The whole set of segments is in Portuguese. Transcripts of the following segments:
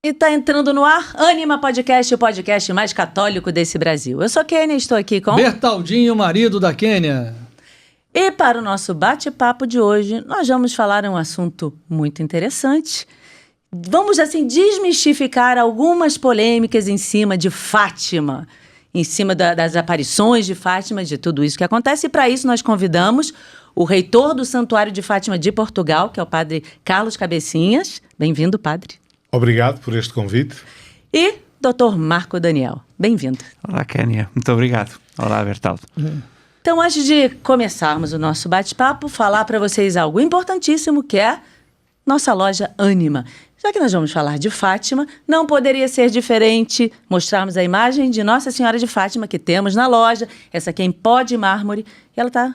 E tá entrando no ar Ânima Podcast, o podcast mais católico desse Brasil. Eu sou Kênia, estou aqui com... Bertaldinho, marido da Kênia. E para o nosso bate-papo de hoje, nós vamos falar um assunto muito interessante. Vamos, assim, desmistificar algumas polêmicas em cima de Fátima, em cima das aparições de Fátima, de tudo isso que acontece. E para isso nós convidamos o reitor do Santuário de Fátima de Portugal, que é o padre Carlos Cabecinhas. Bem-vindo, padre. Obrigado por este convite. E Dr. Marco Daniel. Bem-vindo. Olá, Kênia. Muito obrigado. Olá, Bertaldo. Então, antes de começarmos o nosso bate-papo, falar para vocês algo importantíssimo, que é nossa loja Ânima. Já que nós vamos falar de Fátima, não poderia ser diferente mostrarmos a imagem de Nossa Senhora de Fátima que temos na loja. Essa aqui é em pó de mármore. E ela tá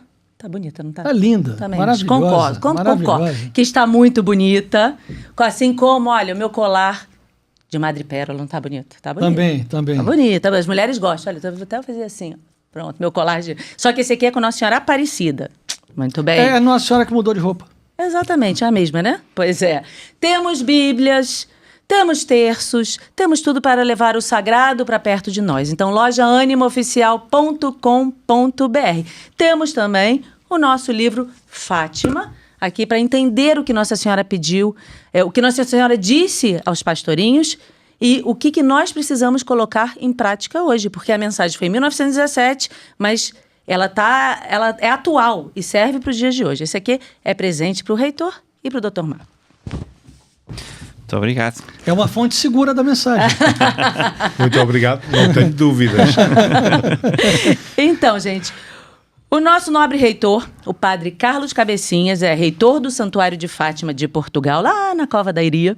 bonita, não tá? Tá linda, também. maravilhosa. Concordo. Que está muito bonita. Assim como, olha, o meu colar de madrepérola não tá bonito? Tá bonito. Também. Tá bonita. As mulheres gostam. Olha, vou até fazer assim, ó. Pronto, meu colar de... Só que esse aqui é com Nossa Senhora Aparecida. Muito bem. É a Nossa Senhora que mudou de roupa. Exatamente, a mesma, né? Pois é. Temos bíblias, temos terços, temos tudo para levar o sagrado para perto de nós. Então, lojaanimaoficial.com.br. Temos também o nosso livro Fátima, aqui para entender o que Nossa Senhora pediu, o que Nossa Senhora disse aos pastorinhos e o que nós precisamos colocar em prática hoje, porque a mensagem foi em 1917, mas ela é atual e serve para os dias de hoje. Esse aqui é presente para o reitor e para o Dr. Marco. Muito obrigado. É uma fonte segura da mensagem. Muito obrigado, não tenho dúvidas. Então, gente, o nosso nobre reitor, o padre Carlos Cabecinhas, é reitor do Santuário de Fátima de Portugal, lá na Cova da Iria,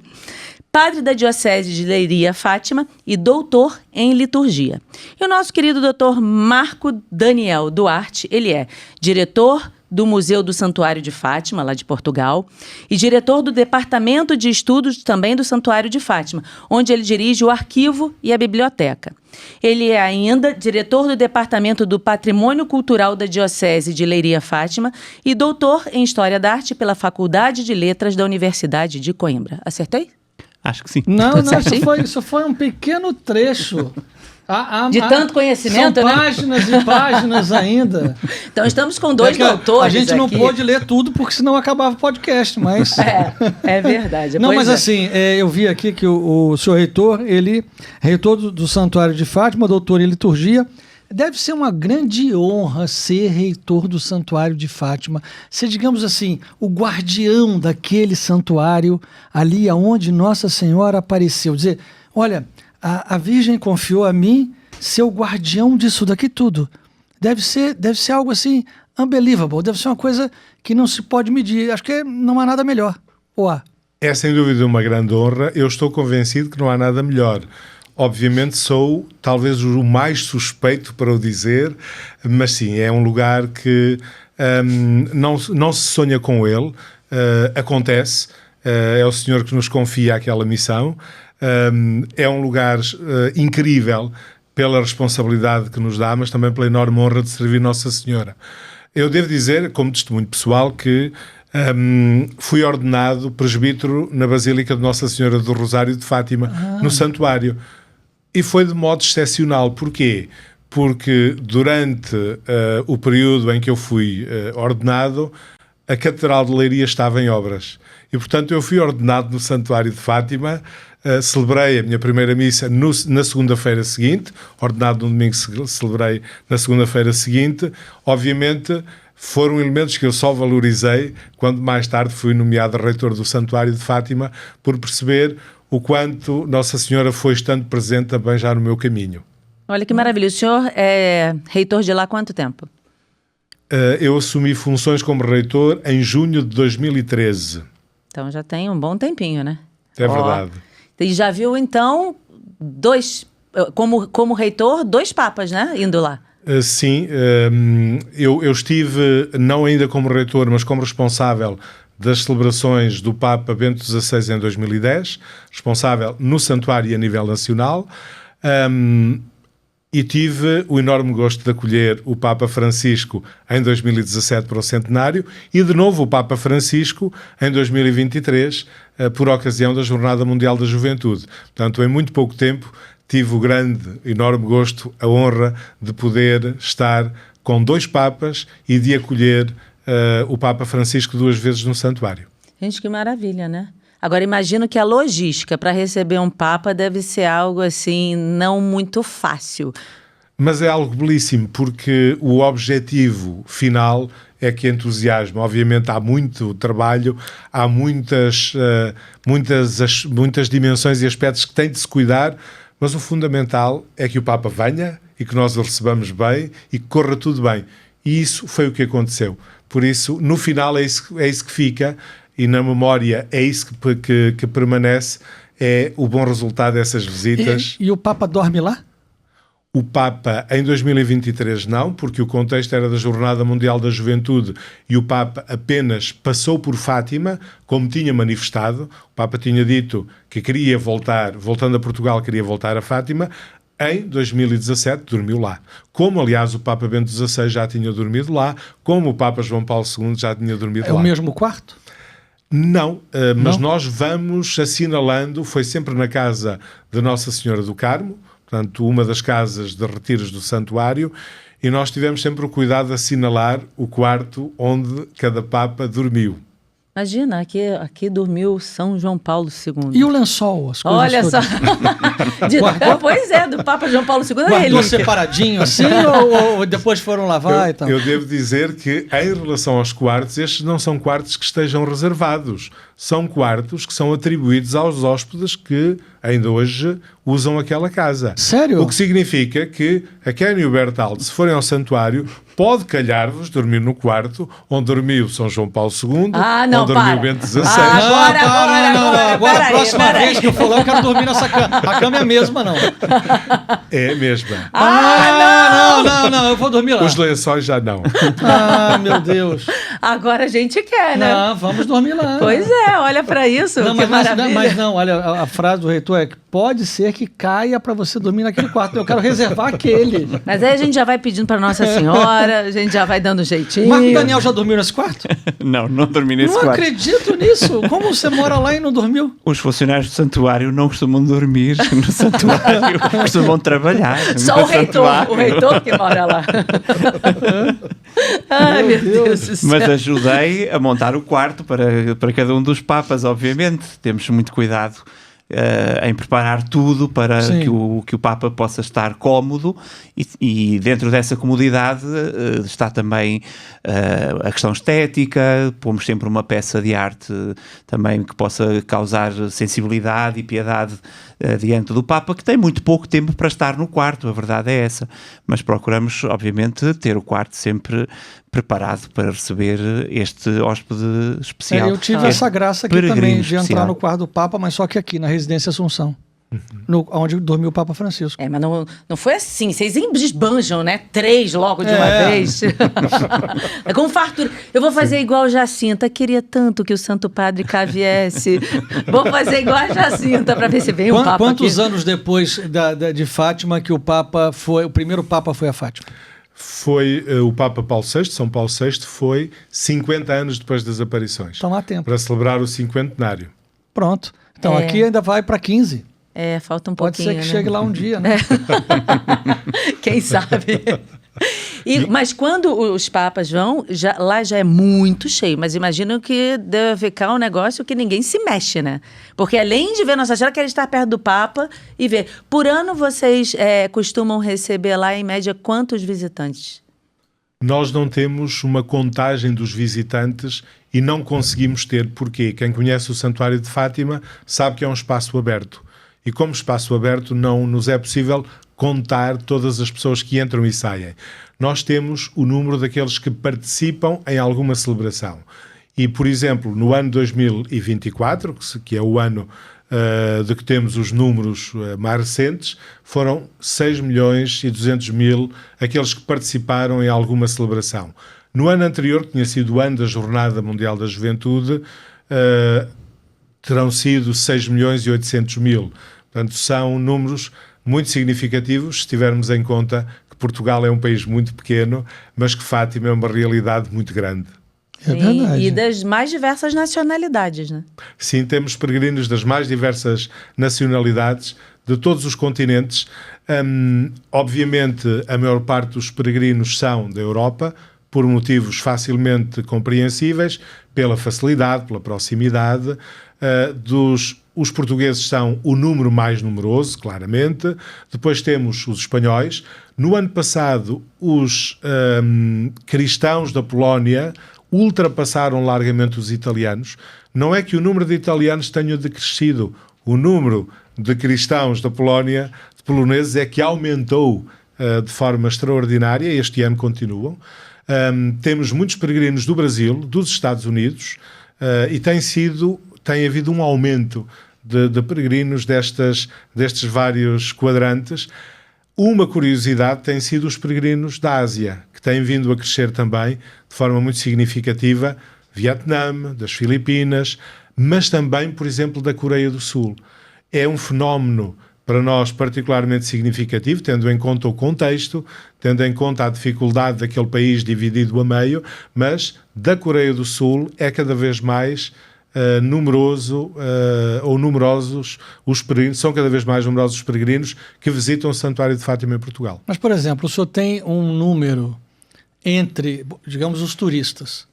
padre da Diocese de Leiria Fátima e doutor em liturgia. E o nosso querido doutor Marco Daniel Duarte, ele é diretor do Museu do Santuário de Fátima, lá de Portugal, e diretor do Departamento de Estudos também do Santuário de Fátima, onde ele dirige o arquivo e a biblioteca. Ele é ainda diretor do Departamento do Patrimônio Cultural da Diocese de Leiria Fátima e doutor em História da Arte pela Faculdade de Letras da Universidade de Coimbra. Acertei? Acho que sim. Não, isso foi um pequeno trecho. De tanto conhecimento, são né? páginas e páginas ainda. Então estamos com dois doutores. A gente não aqui. pôde ler tudo, porque senão acabava o podcast, mas... É verdade. Não, mas assim, eu vi aqui que o senhor reitor, ele, reitor do Santuário de Fátima, doutor em liturgia, deve ser uma grande honra ser reitor do Santuário de Fátima, ser, digamos assim, o guardião daquele santuário ali aonde Nossa Senhora apareceu. Dizer, olha, a Virgem confiou a mim ser o guardião disso daqui tudo. Deve ser algo assim, unbelievable, deve ser uma coisa que não se pode medir. Acho que não há nada melhor. Ou há? É sem dúvida uma grande honra. Eu estou convencido que não há nada melhor. Obviamente sou talvez o mais suspeito para o dizer, mas sim, é um lugar que não se sonha com ele, acontece, é o Senhor que nos confia aquela missão, é um lugar incrível pela responsabilidade que nos dá, mas também pela enorme honra de servir Nossa Senhora. Eu devo dizer, como testemunho pessoal, que fui ordenado presbítero na Basílica de Nossa Senhora do Rosário de Fátima, no Santuário. E foi de modo excepcional. Porquê? Porque durante o período em que eu fui ordenado, a Catedral de Leiria estava em obras. E, portanto, eu fui ordenado no Santuário de Fátima, celebrei a minha primeira missa na segunda-feira seguinte, ordenado no domingo, celebrei na segunda-feira seguinte. Obviamente, foram elementos que eu só valorizei quando mais tarde fui nomeado reitor do Santuário de Fátima, por perceber o quanto Nossa Senhora foi estando presente também já no meu caminho. Olha que maravilha. O senhor é reitor de lá há quanto tempo? Eu assumi funções como reitor em junho de 2013. Então já tem um bom tempinho, né? É verdade. E já viu, então, como reitor, 2 papas, né? Indo lá. Sim. Eu estive, não ainda como reitor, mas como responsável das celebrações do Papa Bento XVI em 2010, responsável no santuário e a nível nacional. E tive o enorme gosto de acolher o Papa Francisco em 2017 para o centenário e, de novo, o Papa Francisco em 2023, por ocasião da Jornada Mundial da Juventude. Portanto, em muito pouco tempo, tive o grande, enorme gosto, a honra de poder estar com 2 papas e de acolher o Papa Francisco 2 vezes no santuário. Gente, que maravilha, né? Agora, imagino que a logística para receber um papa deve ser algo assim, não muito fácil. Mas é algo belíssimo, porque o objetivo final é que entusiasma. Obviamente há muito trabalho, há muitas dimensões e aspectos que têm de se cuidar, mas o fundamental é que o Papa venha e que nós o recebamos bem e que corra tudo bem. E isso foi o que aconteceu. Por isso, no final é isso que fica, e na memória é isso que permanece, é o bom resultado dessas visitas. E o Papa dorme lá? O Papa, em 2023, não, porque o contexto era da Jornada Mundial da Juventude e o Papa apenas passou por Fátima, como tinha manifestado. O Papa tinha dito que queria voltar, voltando a Portugal, queria voltar a Fátima. Em 2017 dormiu lá. Como, aliás, o Papa Bento XVI já tinha dormido lá, como o Papa João Paulo II já tinha dormido lá. É o mesmo quarto? Não, mas nós vamos assinalando, foi sempre na casa de Nossa Senhora do Carmo, portanto, uma das casas de retiros do santuário, e nós tivemos sempre o cuidado de assinalar o quarto onde cada Papa dormiu. Imagina, aqui dormiu São João Paulo II. E o lençol? As coisas Olha só. Guardou? Pois é, do Papa João Paulo II é Guardou relíquia. separadinho assim ou depois foram lavar e tal? Eu devo dizer que, em relação aos quartos, estes não são quartos que estejam reservados. São quartos que são atribuídos aos hóspedes que ainda hoje usam aquela casa. Sério? O que significa que a Kenny e o Bertaldo, se forem ao santuário, pode calhar-vos dormir no quarto onde dormiu São João Paulo II, não, onde para. dormiu Bento XVI. Agora, a próxima vez que eu for lá, eu quero dormir nessa cama. A cama é a mesma, não. É a mesma. Não, eu vou dormir lá. Os lençóis já não. Ah, meu Deus. Agora a gente quer, né? Não, vamos dormir lá. Pois é, olha pra isso, Não, que mas maravilha. não, olha, a frase do reitor é que pode ser que caia para você dormir naquele quarto. Eu quero reservar aquele. Mas aí a gente já vai pedindo pra Nossa Senhora, a gente já vai dando um jeitinho. Marco Daniel já dormiu nesse quarto? Não dormi nesse Não quarto. acredito nisso. Como você mora lá e não dormiu? Os funcionários do santuário não costumam dormir no santuário, costumam trabalhar. Só no o santuário. reitor que mora lá. Ai, meu Deus do céu. Mas ajudei a montar o quarto para cada um dos papas, obviamente. Temos muito cuidado em preparar tudo para que o Papa possa estar cómodo e dentro dessa comodidade está também a questão estética. Pomos sempre uma peça de arte também que possa causar sensibilidade e piedade diante do Papa, que tem muito pouco tempo para estar no quarto, a verdade é essa, mas procuramos obviamente ter o quarto sempre preparado para receber este hóspede especial. Eu tive essa graça aqui também de entrar especial. no quarto do Papa, mas só que aqui na Residência Assunção, onde dormiu o Papa Francisco. Mas não foi assim, vocês esbanjam, né? 3 logo de uma vez. É com fartura. Eu vou fazer igual Jacinta, queria tanto que o Santo Padre cá viesse. Vou fazer igual a Jacinta para ver se vem o Papa Quantos aqui. anos depois de Fátima que o primeiro Papa foi a Fátima? Foi o Papa Paulo VI, São Paulo VI, foi 50 anos depois das aparições. Então há tempo. Para celebrar o cinquentenário. Pronto. Então aqui ainda vai para 15. Falta um Pode pouquinho, ser que né? chegue lá um dia, né? Quem sabe? Mas quando os papas vão, lá já é muito cheio. Mas imagino que deve ficar um negócio que ninguém se mexe, né? Porque além de ver Nossa Senhora, quer estar perto do Papa e ver. Por ano, vocês costumam receber lá, em média, quantos visitantes? Nós não temos uma contagem dos visitantes e não conseguimos ter. Porquê? Quem conhece o Santuário de Fátima sabe que é um espaço aberto. E como espaço aberto não nos é possível contar todas as pessoas que entram e saem. Nós temos o número daqueles que participam em alguma celebração. E, por exemplo, no ano 2024, que é o ano de que temos os números mais recentes, foram 6.200.000 aqueles que participaram em alguma celebração. No ano anterior, que tinha sido o ano da Jornada Mundial da Juventude, terão sido 6.800.000. Portanto, são números muito significativos, se tivermos em conta que Portugal é um país muito pequeno, mas que Fátima é uma realidade muito grande. É verdade. E das mais diversas nacionalidades, né? Sim, temos peregrinos das mais diversas nacionalidades, de todos os continentes. Obviamente, a maior parte dos peregrinos são da Europa, por motivos facilmente compreensíveis, pela facilidade, pela proximidade. Os portugueses são o número mais numeroso, claramente. Depois temos os espanhóis. No ano passado, os cristãos da Polónia ultrapassaram largamente os italianos. Não é que o número de italianos tenha decrescido, o número de cristãos da Polónia, de poloneses, é que aumentou de forma extraordinária. Este ano continuam. Temos muitos peregrinos do Brasil, dos Estados Unidos, e tem havido um aumento de peregrinos destes vários quadrantes. Uma curiosidade tem sido os peregrinos da Ásia, que têm vindo a crescer também de forma muito significativa, Vietnã, das Filipinas, mas também, por exemplo, da Coreia do Sul. É um fenómeno para nós particularmente significativo, tendo em conta o contexto, tendo em conta a dificuldade daquele país dividido a meio, mas da Coreia do Sul é cada vez mais numerosos os peregrinos, são cada vez mais numerosos os peregrinos que visitam o Santuário de Fátima em Portugal. Mas, por exemplo, o senhor tem um número entre, digamos, os turistas,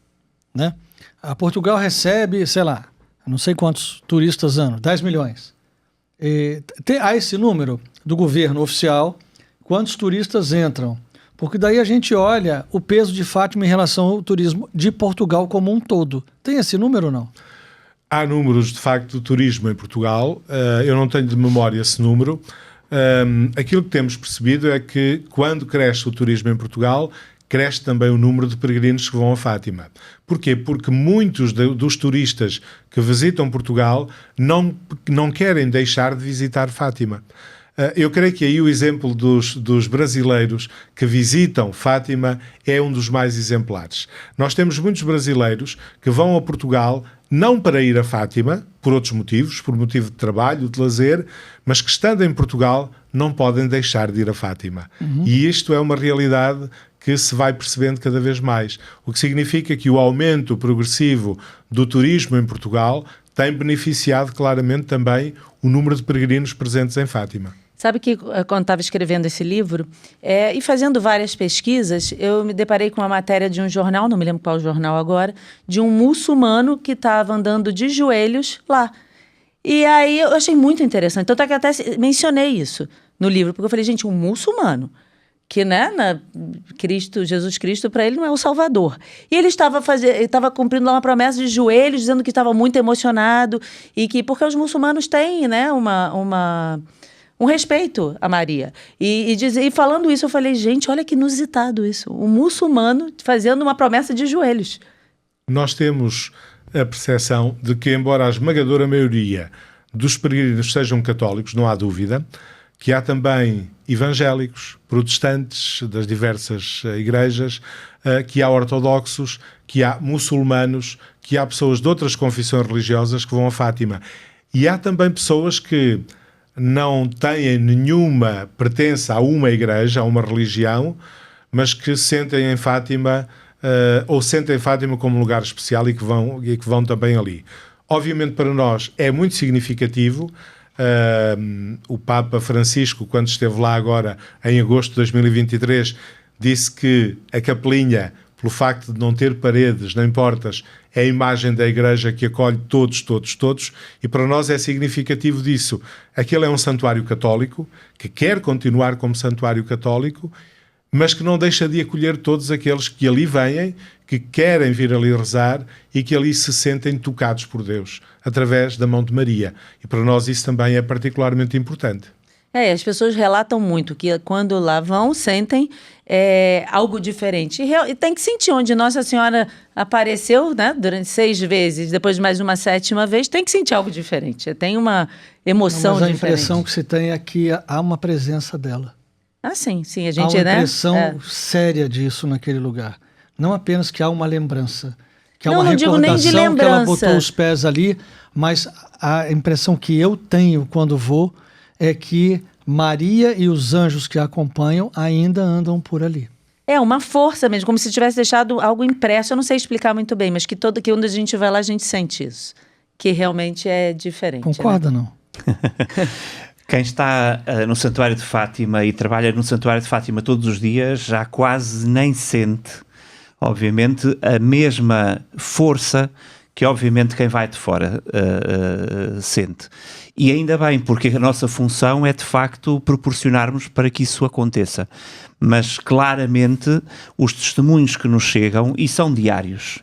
né? A Portugal recebe, sei lá, não sei quantos turistas ano, 10 milhões. Há esse número do governo oficial, quantos turistas entram? Porque daí a gente olha o peso de Fátima em relação ao turismo de Portugal como um todo. Tem esse número ou não? Há números, de facto, do turismo em Portugal. Eu não tenho de memória esse número. Aquilo que temos percebido é que, quando cresce o turismo em Portugal, cresce também o número de peregrinos que vão a Fátima. Porquê? Porque muitos dos turistas que visitam Portugal não querem deixar de visitar Fátima. Eu creio que aí o exemplo dos brasileiros que visitam Fátima é um dos mais exemplares. Nós temos muitos brasileiros que vão a Portugal não para ir a Fátima, por outros motivos, por motivo de trabalho, de lazer, mas que, estando em Portugal, não podem deixar de ir a Fátima. E isto é uma realidade que se vai percebendo cada vez mais. O que significa que o aumento progressivo do turismo em Portugal tem beneficiado claramente também o número de peregrinos presentes em Fátima. Sabe que quando estava escrevendo esse livro e fazendo várias pesquisas, eu me deparei com uma matéria de um jornal, não me lembro qual jornal agora, de um muçulmano que estava andando de joelhos lá. E aí eu achei muito interessante. Tanto é que até mencionei isso no livro, porque eu falei, gente, um muçulmano, que, né, Jesus Cristo, para ele não é o Salvador. E ele estava cumprindo lá uma promessa de joelhos, dizendo que estava muito emocionado, e que, porque os muçulmanos têm, né, um respeito a Maria. E falando isso, eu falei, gente, olha que inusitado isso. Um muçulmano fazendo uma promessa de joelhos. Nós temos a percepção de que, embora a esmagadora maioria dos peregrinos sejam católicos, não há dúvida, que há também evangélicos, protestantes das diversas igrejas, que há ortodoxos, que há muçulmanos, que há pessoas de outras confissões religiosas que vão a Fátima. E há também pessoas que não têm nenhuma pertença a uma igreja, a uma religião, mas que sentem em Fátima, ou sentem Fátima como um lugar especial e que vão também ali. Obviamente para nós é muito significativo. O Papa Francisco, quando esteve lá agora em agosto de 2023, disse que a capelinha, pelo facto de não ter paredes nem portas, é a imagem da igreja que acolhe todos, e para nós é significativo disso. Aquele é um santuário católico, que quer continuar como santuário católico, mas que não deixa de acolher todos aqueles que ali vêm, que querem vir ali rezar e que ali se sentem tocados por Deus, através da mão de Maria. E para nós isso também é particularmente importante. As pessoas relatam muito que quando lá vão, sentem algo diferente. E tem que sentir, onde Nossa Senhora apareceu, né, durante 6 vezes, depois de mais uma 7ª vez, tem que sentir algo diferente. Tem uma emoção diferente. Mas a impressão que se tem é que há uma presença dela. Ah, sim. A gente, há uma impressão séria disso naquele lugar. Não apenas que há uma lembrança, que há uma recordação que ela botou os pés ali, mas a impressão que eu tenho quando vou é que Maria e os anjos que a acompanham ainda andam por ali. É uma força mesmo, como se tivesse deixado algo impresso. Eu não sei explicar muito bem, mas que quando a gente vai lá, a gente sente isso. Que realmente é diferente. Concorda, né? Não? Quem está no Santuário de Fátima e trabalha no Santuário de Fátima todos os dias já quase nem sente, obviamente, a mesma força que, obviamente, quem vai de fora sente. E ainda bem, porque a nossa função é, de facto, proporcionarmos para que isso aconteça. Mas, claramente, os testemunhos que nos chegam, e são diários,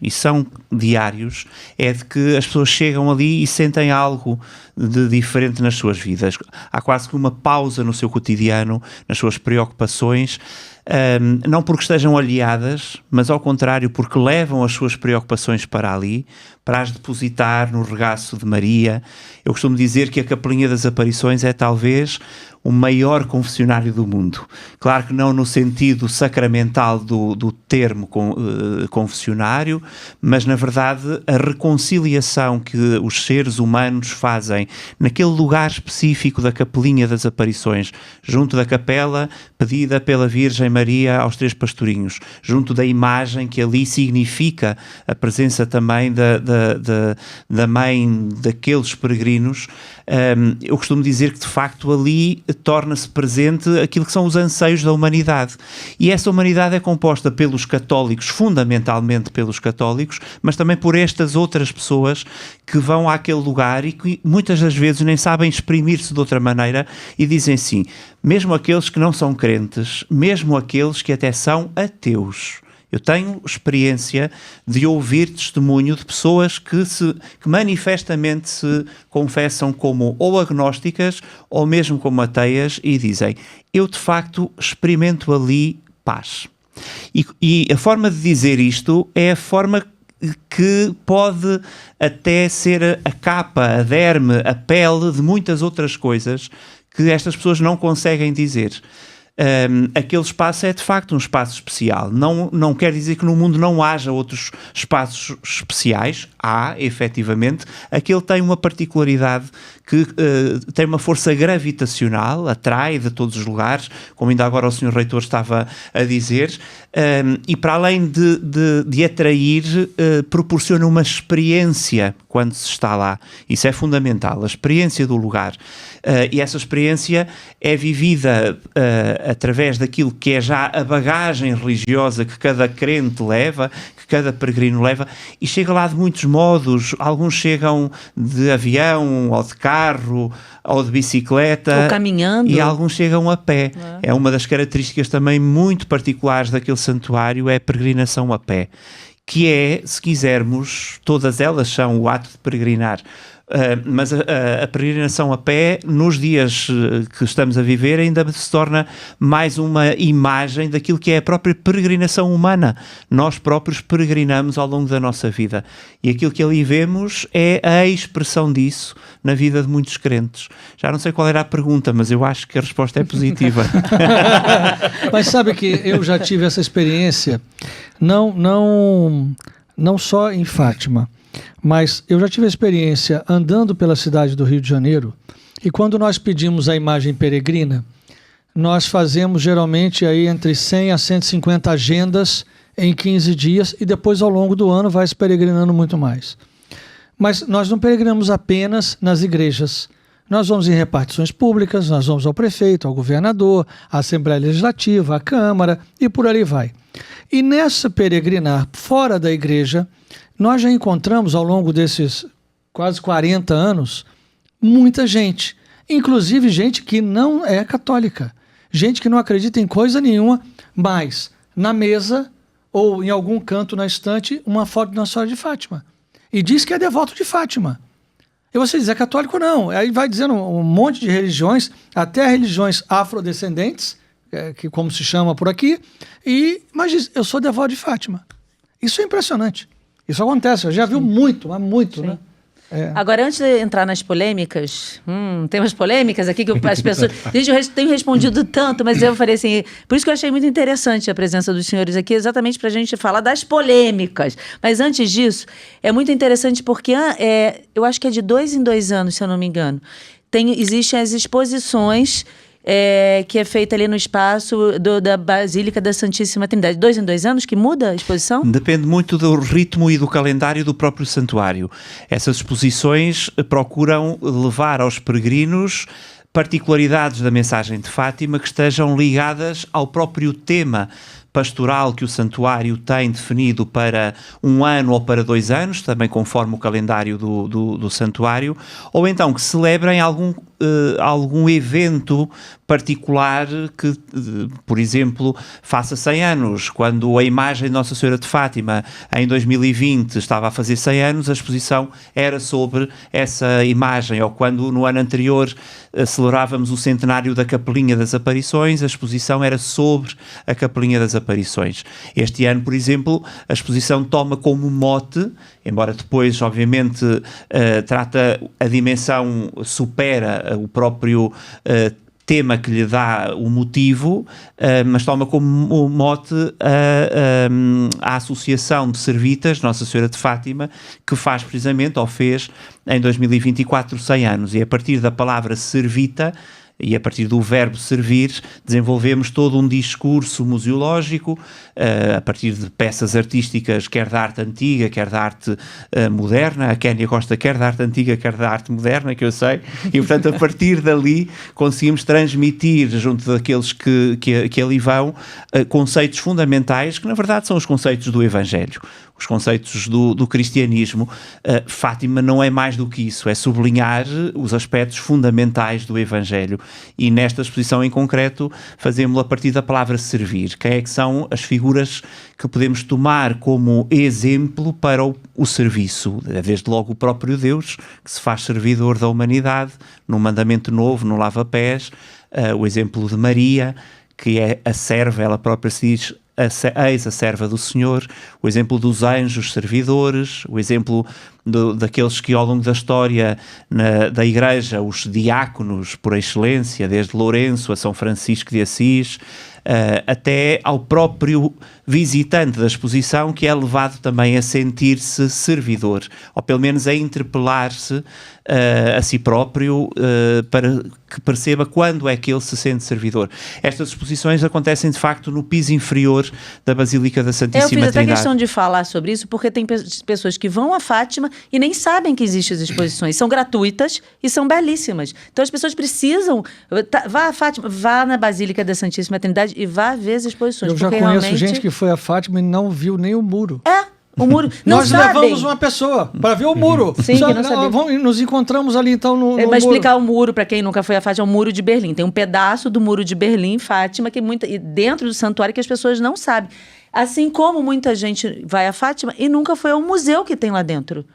é de que as pessoas chegam ali e sentem algo de diferente nas suas vidas. Há quase que uma pausa no seu cotidiano, nas suas preocupações, não porque estejam aliadas, mas ao contrário, porque levam as suas preocupações para ali, para as depositar no regaço de Maria. Eu costumo dizer que a Capelinha das Aparições é talvez o maior confessionário do mundo. Claro que não no sentido sacramental do termo confessionário, mas na verdade a reconciliação que os seres humanos fazem naquele lugar específico da Capelinha das Aparições, junto da capela pedida pela Virgem Maria aos três pastorinhos, junto da imagem que ali significa a presença também da mãe daqueles peregrinos. Eu costumo dizer que de facto ali torna-se presente aquilo que são os anseios da humanidade, e essa humanidade é composta pelos católicos, fundamentalmente pelos católicos, mas também por estas outras pessoas que vão àquele lugar e que muitas das vezes nem sabem exprimir-se de outra maneira e dizem assim, mesmo aqueles que não são crentes, mesmo aqueles que até são ateus. Eu tenho experiência de ouvir testemunho de pessoas que manifestamente se confessam como ou agnósticas ou mesmo como ateias e dizem, eu de facto experimento ali paz. E a forma de dizer isto é a forma que pode até ser a capa, a derme, a pele de muitas outras coisas que estas pessoas não conseguem dizer. Aquele espaço é de facto um espaço especial. Não quer dizer que no mundo não haja outros espaços especiais. Há, efetivamente. Aquele tem uma particularidade que tem uma força gravitacional, atrai de todos os lugares, como ainda agora o Sr. Reitor estava a dizer, e para além de atrair, proporciona uma experiência quando se está lá. Isso é fundamental, a experiência do lugar. E essa experiência é vivida através daquilo que é já a bagagem religiosa que cada crente leva, que cada peregrino leva, e chega lá de muitos modos. Alguns chegam de avião, ou de carro, ou de bicicleta. Ou caminhando. E alguns chegam a pé. É uma das características também muito particulares daquele santuário, é a peregrinação a pé. Que é, se quisermos, todas elas são o ato de peregrinar. Mas a peregrinação a pé, nos dias que estamos a viver, ainda se torna mais uma imagem daquilo que é a própria peregrinação humana. Nós próprios peregrinamos ao longo da nossa vida. E aquilo que ali vemos é a expressão disso na vida de muitos crentes. Já não sei qual era a pergunta, mas eu acho que a resposta é positiva. Mas sabe que eu já tive essa experiência, não só em Fátima, mas eu já tive a experiência andando pela cidade do Rio de Janeiro, e quando nós pedimos a imagem peregrina, nós fazemos geralmente aí entre 100 a 150 agendas em 15 dias, e depois ao longo do ano vai se peregrinando muito mais. Mas nós não peregrinamos apenas nas igrejas. Nós vamos em repartições públicas, nós vamos ao prefeito, ao governador, à Assembleia Legislativa, à Câmara, e por ali vai. E nessa peregrinar fora da igreja, nós já encontramos ao longo desses quase 40 anos muita gente, inclusive gente que não é católica, gente que não acredita em coisa nenhuma, mas na mesa ou em algum canto na estante uma foto de Nossa Senhora de Fátima, e diz que é devoto de Fátima. E você diz, é católico? Não. Aí vai dizendo um monte de religiões, até religiões afrodescendentes, que como se chama por aqui, mas diz, eu sou devoto de Fátima. Isso é impressionante. Isso acontece, eu já vi muito, mas muito, Sim. Né? Agora, antes de entrar nas polêmicas, tem umas polêmicas aqui que as pessoas... Gente, eu tenho respondido tanto, mas eu falei assim... Por isso que eu achei muito interessante a presença dos senhores aqui, exatamente para a gente falar das polêmicas. Mas antes disso, é muito interessante porque eu acho que é de 2 em 2 anos, se eu não me engano. Existem as exposições que é feita ali no espaço da Basílica da Santíssima Trindade. 2 em 2 anos que muda a exposição? Depende muito do ritmo e do calendário do próprio santuário. Essas exposições procuram levar aos peregrinos particularidades da mensagem de Fátima que estejam ligadas ao próprio tema pastoral que o santuário tem definido para 1 ano ou para 2 anos, também conforme o calendário do santuário, ou então que celebrem algum evento particular que, por exemplo, faça 100 anos. Quando a imagem de Nossa Senhora de Fátima, em 2020, estava a fazer 100 anos, a exposição era sobre essa imagem. Ou quando, no ano anterior, celebrávamos o centenário da Capelinha das Aparições, a exposição era sobre a Capelinha das Aparições. Este ano, por exemplo, a exposição toma como mote, embora depois, obviamente, trata a dimensão, supera o próprio tema que lhe dá o motivo, mas toma como mote a Associação de Servitas Nossa Senhora de Fátima, que faz precisamente, ou fez, em 2024, 100 anos. E a partir da palavra servita, e a partir do verbo servir, desenvolvemos todo um discurso museológico, a partir de peças artísticas, quer da arte antiga, quer da arte moderna. A Kénia Costa quer da arte antiga, quer da arte moderna, que eu sei, e portanto a partir dali conseguimos transmitir junto daqueles que ali vão conceitos fundamentais, que na verdade são os conceitos do Evangelho, os conceitos do cristianismo. Fátima não é mais do que isso, é sublinhar os aspectos fundamentais do Evangelho, e nesta exposição em concreto fazemos-lo a partir da palavra servir. Quem é que são as figuras que podemos tomar como exemplo para o serviço? Desde logo o próprio Deus, que se faz servidor da humanidade, no mandamento novo, no lava-pés, o exemplo de Maria, que é a serva, ela própria se diz eis a serva do Senhor, o exemplo dos anjos servidores, o exemplo daqueles que ao longo da história da Igreja, os diáconos por excelência, desde Lourenço a São Francisco de Assis, até ao próprio visitante da exposição, que é levado também a sentir-se servidor, ou pelo menos a interpelar-se a si próprio, para que perceba quando é que ele se sente servidor. Estas exposições acontecem de facto no piso inferior da Basílica da Santíssima Trindade. Eu fiz até questão de falar sobre isso, porque tem pessoas que vão a Fátima e nem sabem que existem as exposições. São gratuitas e são belíssimas. Então as pessoas precisam... Vá a Fátima, vá na Basílica da Santíssima Trindade e vá ver as exposições. Eu já conheço gente que foi a Fátima e não viu nem o muro. O muro. Não Nós sabem. levamos uma pessoa para ver o muro. Sim, que não sabia. Nos encontramos ali então no Mas muro. explicar o muro, para quem nunca foi a Fátima, é o Muro de Berlim. Tem um pedaço do Muro de Berlim, Fátima, que e dentro do santuário, que as pessoas não sabem. Assim como muita gente vai a Fátima e nunca foi ao museu que tem lá dentro.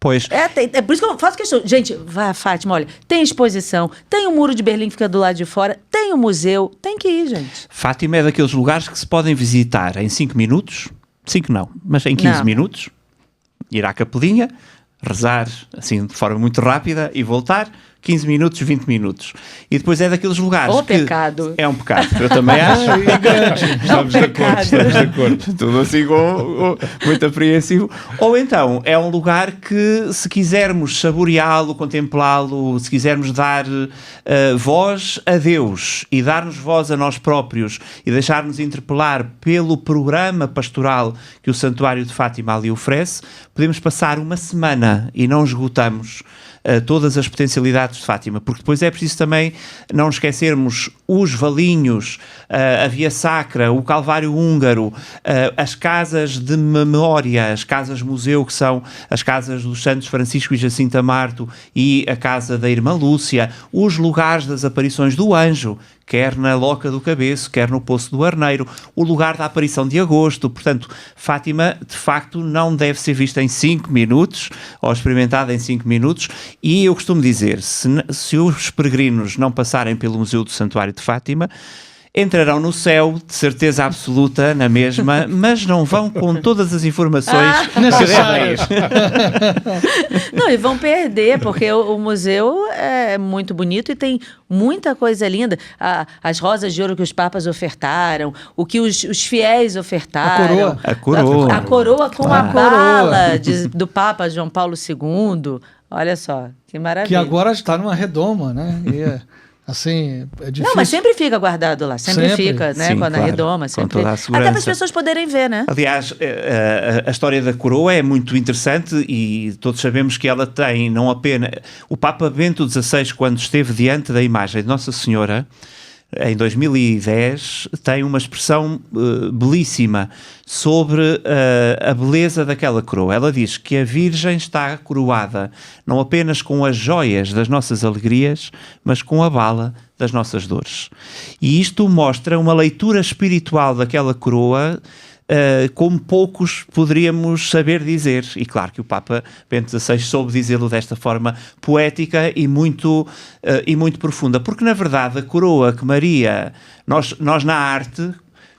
Pois. É por isso que eu faço questão. Gente, vai a Fátima, olha, tem exposição, tem o Muro de Berlim que fica do lado de fora, tem o museu, tem que ir, gente. Fátima é daqueles lugares que se podem visitar em 5 minutos, 5 não, mas em 15 minutos, ir à capelinha, rezar assim de forma muito rápida e voltar, 15 minutos, 20 minutos. E depois é daqueles lugares que... pecado. É um pecado, eu também acho. Estamos de acordo, estamos de acordo. Tudo assim muito apreensivo. Ou então, é um lugar que, se quisermos saboreá-lo, contemplá-lo, se quisermos dar voz a Deus e dar-nos voz a nós próprios e deixar-nos interpelar pelo programa pastoral que o Santuário de Fátima ali oferece, podemos passar uma semana e não esgotamos todas as potencialidades de Fátima, porque depois é preciso também não esquecermos os Valinhos, a Via Sacra, o Calvário Húngaro, as casas de memória, as casas museu, que são as casas dos Santos Francisco e Jacinta Marto e a casa da Irmã Lúcia, os lugares das aparições do anjo, quer na Loca do Cabeço, quer no Poço do Arneiro, o lugar da aparição de agosto. Portanto, Fátima, de facto, não deve ser vista em 5 minutos, ou experimentada em 5 minutos, e eu costumo dizer, se os peregrinos não passarem pelo Museu do Santuário de Fátima, entrarão no céu, de certeza absoluta, na mesma, mas não vão com todas as informações necessárias. Não, e vão perder, porque o museu é muito bonito e tem muita coisa linda. As rosas de ouro que os papas ofertaram, o que os fiéis ofertaram. A coroa. A coroa com a bala do Papa João Paulo II. Olha só, que maravilha. Que agora está numa redoma, né? Assim, é difícil. Não, mas sempre fica guardado lá, sempre fica, né? Sim, quando claro, arredoma, com sempre. toda a Até segurança. para as pessoas poderem ver, né? Aliás, a história da coroa é muito interessante e todos sabemos que ela tem não apenas... O Papa Bento XVI, quando esteve diante da imagem de Nossa Senhora, em 2010, tem uma expressão belíssima sobre a beleza daquela coroa. Ela diz que a Virgem está coroada não apenas com as joias das nossas alegrias, mas com a bala das nossas dores. E isto mostra uma leitura espiritual daquela coroa como poucos poderíamos saber dizer. E claro que o Papa Bento XVI soube dizê-lo desta forma poética e muito profunda. Porque, na verdade, a coroa que Maria... Nós na arte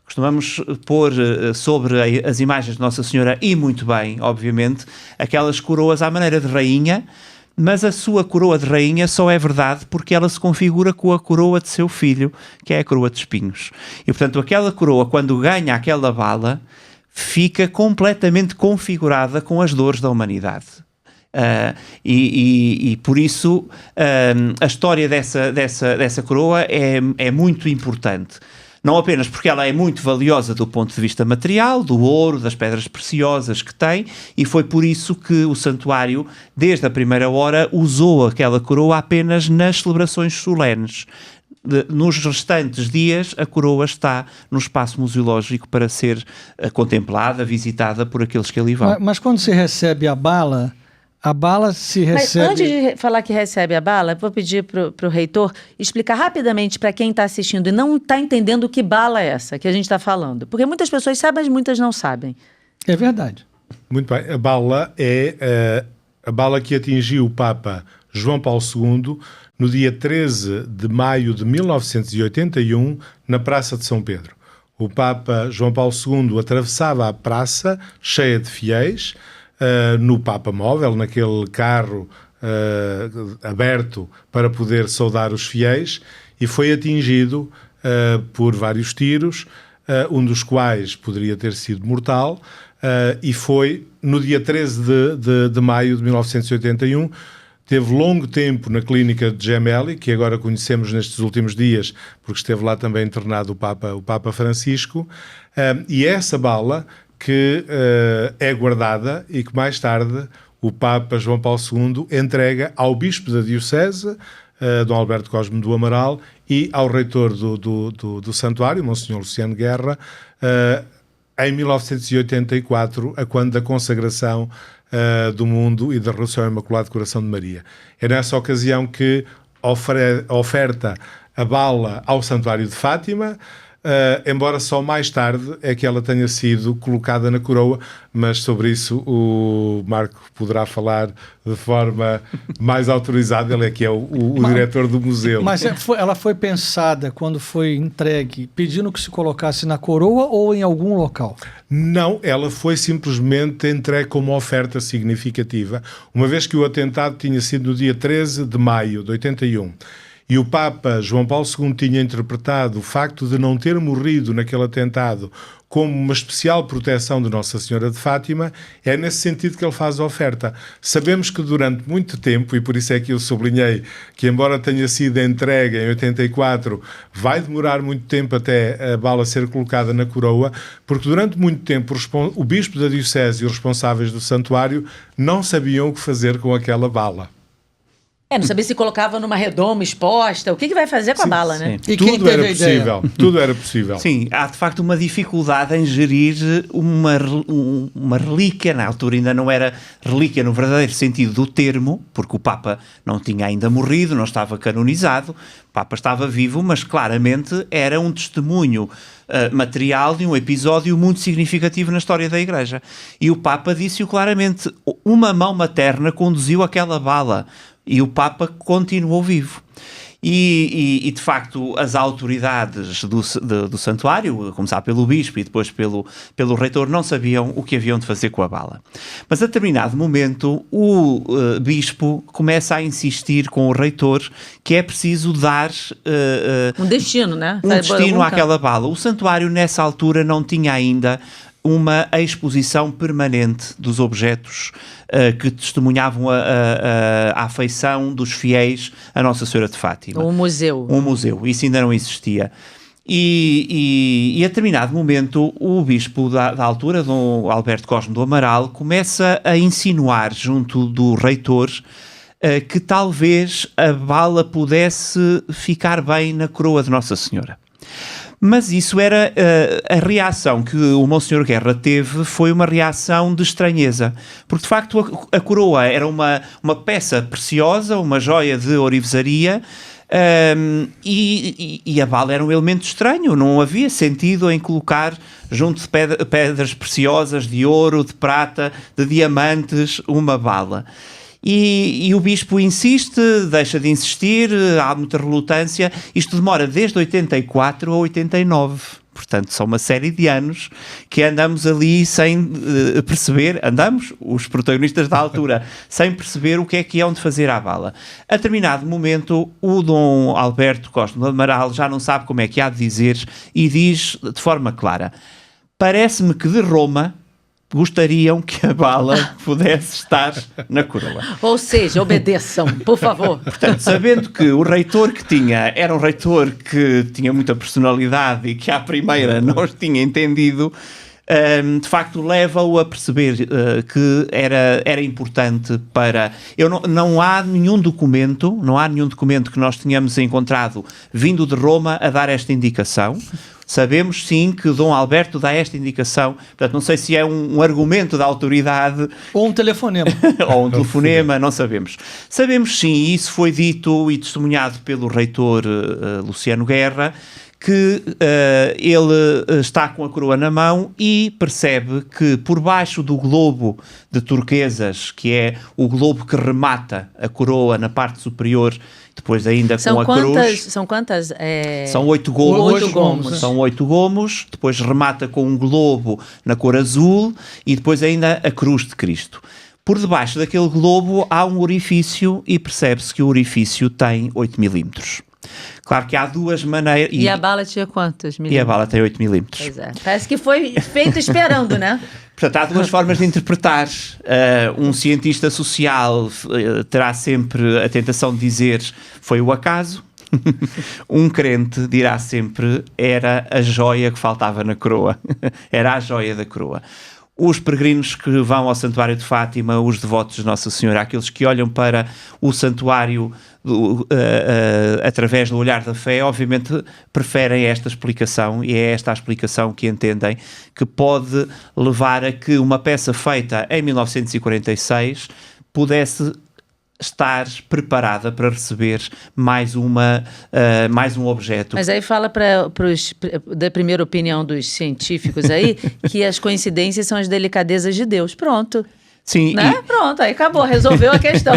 costumamos pôr sobre as imagens de Nossa Senhora, e muito bem, obviamente, aquelas coroas à maneira de rainha, mas a sua coroa de rainha só é verdade porque ela se configura com a coroa de seu filho, que é a coroa de espinhos. E, portanto, aquela coroa, quando ganha aquela bala, fica completamente configurada com as dores da humanidade. E por isso a história dessa coroa é muito importante. Não apenas porque ela é muito valiosa do ponto de vista material, do ouro, das pedras preciosas que tem, e foi por isso que o santuário, desde a primeira hora, usou aquela coroa apenas nas celebrações solenes. Nos restantes dias, a coroa está no espaço museológico para ser contemplada, visitada por aqueles que ali vão. Mas quando se recebe a bala se recebe... Mas antes de falar que recebe a bala, vou pedir para o reitor explicar rapidamente para quem está assistindo e não está entendendo que bala é essa que a gente está falando. Porque muitas pessoas sabem, mas muitas não sabem. É verdade. Muito bem. A bala é a bala que atingiu o Papa João Paulo II no dia 13 de maio de 1981, na Praça de São Pedro. O Papa João Paulo II atravessava a praça cheia de fiéis, no Papa Móvel, naquele carro aberto para poder saudar os fiéis, e foi atingido por vários tiros, um dos quais poderia ter sido mortal, e foi no dia 13 de maio de 1981. Teve longo tempo na clínica de Gemelli, que agora conhecemos nestes últimos dias, porque esteve lá também internado o Papa Francisco, e essa bala que é guardada e que mais tarde o Papa João Paulo II entrega ao Bispo da Diocese, Dom Alberto Cosme do Amaral, e ao reitor do Santuário, Monsenhor Luciano Guerra, em 1984, a quando da consagração do mundo e da Relação Imaculado Coração de Maria. É nessa ocasião que oferta a bala ao Santuário de Fátima, embora só mais tarde é que ela tenha sido colocada na coroa, mas sobre isso o Marco poderá falar de forma mais autorizada, ele é que é o diretor do museu. Mas ela foi pensada quando foi entregue, pedindo que se colocasse na coroa ou em algum local? Não, ela foi simplesmente entregue como oferta significativa, uma vez que o atentado tinha sido no dia 13 de maio de 81. E o Papa João Paulo II tinha interpretado o facto de não ter morrido naquele atentado como uma especial proteção de Nossa Senhora de Fátima. É nesse sentido que ele faz a oferta. Sabemos que durante muito tempo, e por isso é que eu sublinhei que, embora tenha sido entregue em 84, vai demorar muito tempo até a bala ser colocada na coroa, porque durante muito tempo o Bispo da Diocese e os responsáveis do santuário não sabiam o que fazer com aquela bala. Não sabia se colocava numa redoma exposta. O que vai fazer com a bala, né? E tudo era possível. Tudo era possível. Sim, há de facto uma dificuldade em gerir uma relíquia. Na altura ainda não era relíquia no verdadeiro sentido do termo, porque o Papa não tinha ainda morrido, não estava canonizado. O Papa estava vivo, mas claramente era um testemunho material de um episódio muito significativo na história da Igreja. E o Papa disse-o claramente: uma mão materna conduziu aquela bala. E o Papa continuou vivo. E de facto, as autoridades do santuário, a começar pelo Bispo e depois pelo reitor, não sabiam o que haviam de fazer com a bala. Mas a determinado momento, o Bispo começa a insistir com o reitor que é preciso dar um destino, né? Um destino àquela bala. O santuário, nessa altura, não tinha ainda uma exposição permanente dos objetos que testemunhavam a afeição dos fiéis a Nossa Senhora de Fátima. Um museu. Um museu, isso ainda não existia. E a determinado momento o bispo da altura, Dom Alberto Cosme do Amaral, começa a insinuar junto do reitor que talvez a bala pudesse ficar bem na coroa de Nossa Senhora. Mas isso era a reação que o Monsenhor Guerra teve, foi uma reação de estranheza, porque de facto a coroa era uma peça preciosa, uma joia de ourivesaria, e a bala era um elemento estranho, não havia sentido em colocar junto de pedras preciosas de ouro, de prata, de diamantes, uma bala. E o bispo insiste, deixa de insistir, há muita relutância. Isto demora desde 84 a 89. Portanto, são uma série de anos que andamos ali sem perceber, os protagonistas da altura, sem perceber o que é onde fazer à bala. A determinado momento, o Dom Alberto Cosme do Amaral já não sabe como é que há de dizer e diz de forma clara: parece-me que de Roma gostariam que a bala pudesse estar na coroa. Ou seja, obedeçam, por favor. Portanto, sabendo que o reitor que tinha era um reitor que tinha muita personalidade e que à primeira não os tinha entendido, de facto leva-o a perceber que era importante para... Não há nenhum documento que nós tenhamos encontrado vindo de Roma a dar esta indicação. Sabemos sim que Dom Alberto dá esta indicação, portanto não sei se é um argumento da autoridade... Ou um telefonema. Ou um telefonema, não sabemos. Sabemos sim, e isso foi dito e testemunhado pelo reitor Luciano Guerra, que ele está com a coroa na mão e percebe que por baixo do globo de turquesas, que é o globo que remata a coroa na parte superior, depois ainda com a cruz... São quantas? São 8 gomos. 8 gomos. São 8 gomos, depois remata com um globo na cor azul e depois ainda a cruz de Cristo. Por debaixo daquele globo há um orifício e percebe-se que o orifício tem 8 milímetros. Claro que há duas maneiras... E a bala tinha quantos milímetros? E a bala tem 8 milímetros. Pois é. Parece que foi feito esperando, né? Portanto, há duas formas de interpretar. Um cientista social terá sempre a tentação de dizer foi o acaso. Um crente dirá sempre era a joia que faltava na coroa. Era a joia da coroa. Os peregrinos que vão ao Santuário de Fátima, os devotos de Nossa Senhora, aqueles que olham para o santuário através do olhar da fé, obviamente preferem esta explicação, e é esta a explicação que entendem que pode levar a que uma peça feita em 1946 pudesse estar preparada para receber mais um objeto. Mas aí fala da primeira opinião dos científicos aí, que as coincidências são as delicadezas de Deus. Pronto. Sim, né? Pronto, aí acabou, resolveu a questão.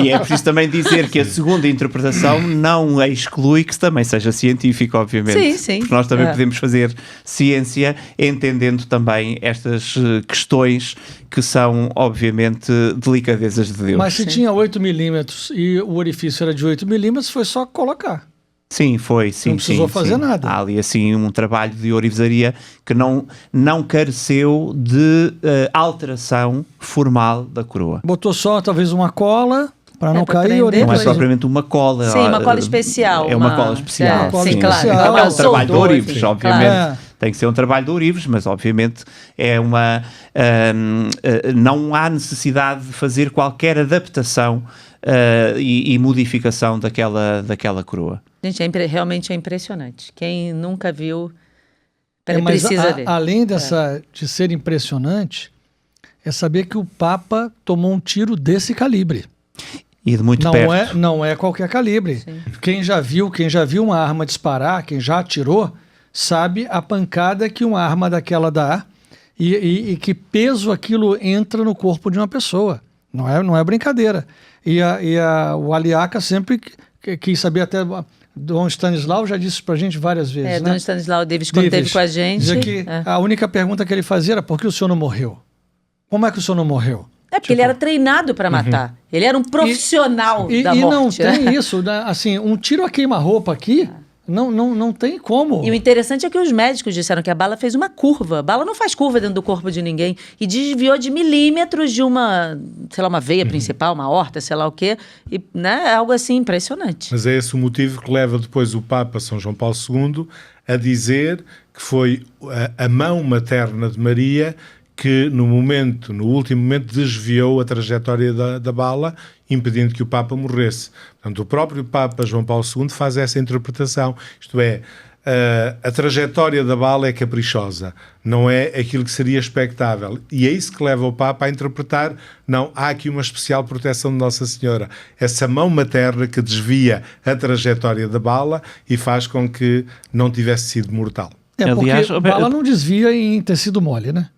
E é preciso também dizer que a segunda interpretação não exclui que também seja científica, obviamente. Sim, sim. Porque nós também podemos fazer ciência entendendo também estas questões que são, obviamente, delicadezas de Deus. Mas se tinha 8 milímetros e o orifício era de 8 milímetros, foi só colocar. Sim, foi, sim. Não precisou fazer nada. Há ali, assim, um trabalho de ourivesaria que não careceu de alteração formal da coroa. Botou só, talvez, uma cola para não pra cair. prender, Não é Depois- propriamente uma cola. Sim, uma cola especial. É uma cola especial. cola sim, claro. especial. Então, É um trabalho de soldou, ourives, enfim, obviamente. claro. Tem que ser um trabalho de ourives, mas obviamente é não há necessidade de fazer qualquer adaptação e modificação daquela coroa. Gente, realmente é impressionante. Quem nunca viu, Mas precisa ver. além de ser impressionante, é saber que o Papa tomou um tiro desse calibre. E de muito perto. Não é qualquer calibre. Sim. Quem já viu uma arma disparar, quem já atirou, sabe a pancada que uma arma daquela dá e que peso aquilo entra no corpo de uma pessoa. Não é brincadeira. O Aliaca sempre quis saber, até Dom Stanislau já disse pra gente várias vezes. Dom Stanislau Davis, quando esteve com a gente. Dizia que a única pergunta que ele fazia era: por que o senhor não morreu? Como é que o senhor não morreu? É porque ele era treinado para matar. Ele era um profissional da E não morte. tem isso, né? Assim, um tiro a queima-roupa aqui Não tem como. E o interessante é que os médicos disseram que a bala fez uma curva. A bala não faz curva dentro do corpo de ninguém. E desviou de milímetros de uma, sei lá, uma veia principal, uma aorta, sei lá o quê. E, né, é algo assim impressionante. Mas é esse o motivo que leva depois o Papa São João Paulo II a dizer que foi a mão materna de Maria que no último momento, desviou a trajetória da bala, impedindo que o Papa morresse. Portanto, o próprio Papa João Paulo II faz essa interpretação, isto é, a trajetória da bala é caprichosa, não é aquilo que seria expectável. E é isso que leva o Papa a interpretar, não, há aqui uma especial proteção de Nossa Senhora. Essa mão materna que desvia a trajetória da bala e faz com que não tivesse sido mortal. Aliás, porque a bala não desvia em tecido mole, né?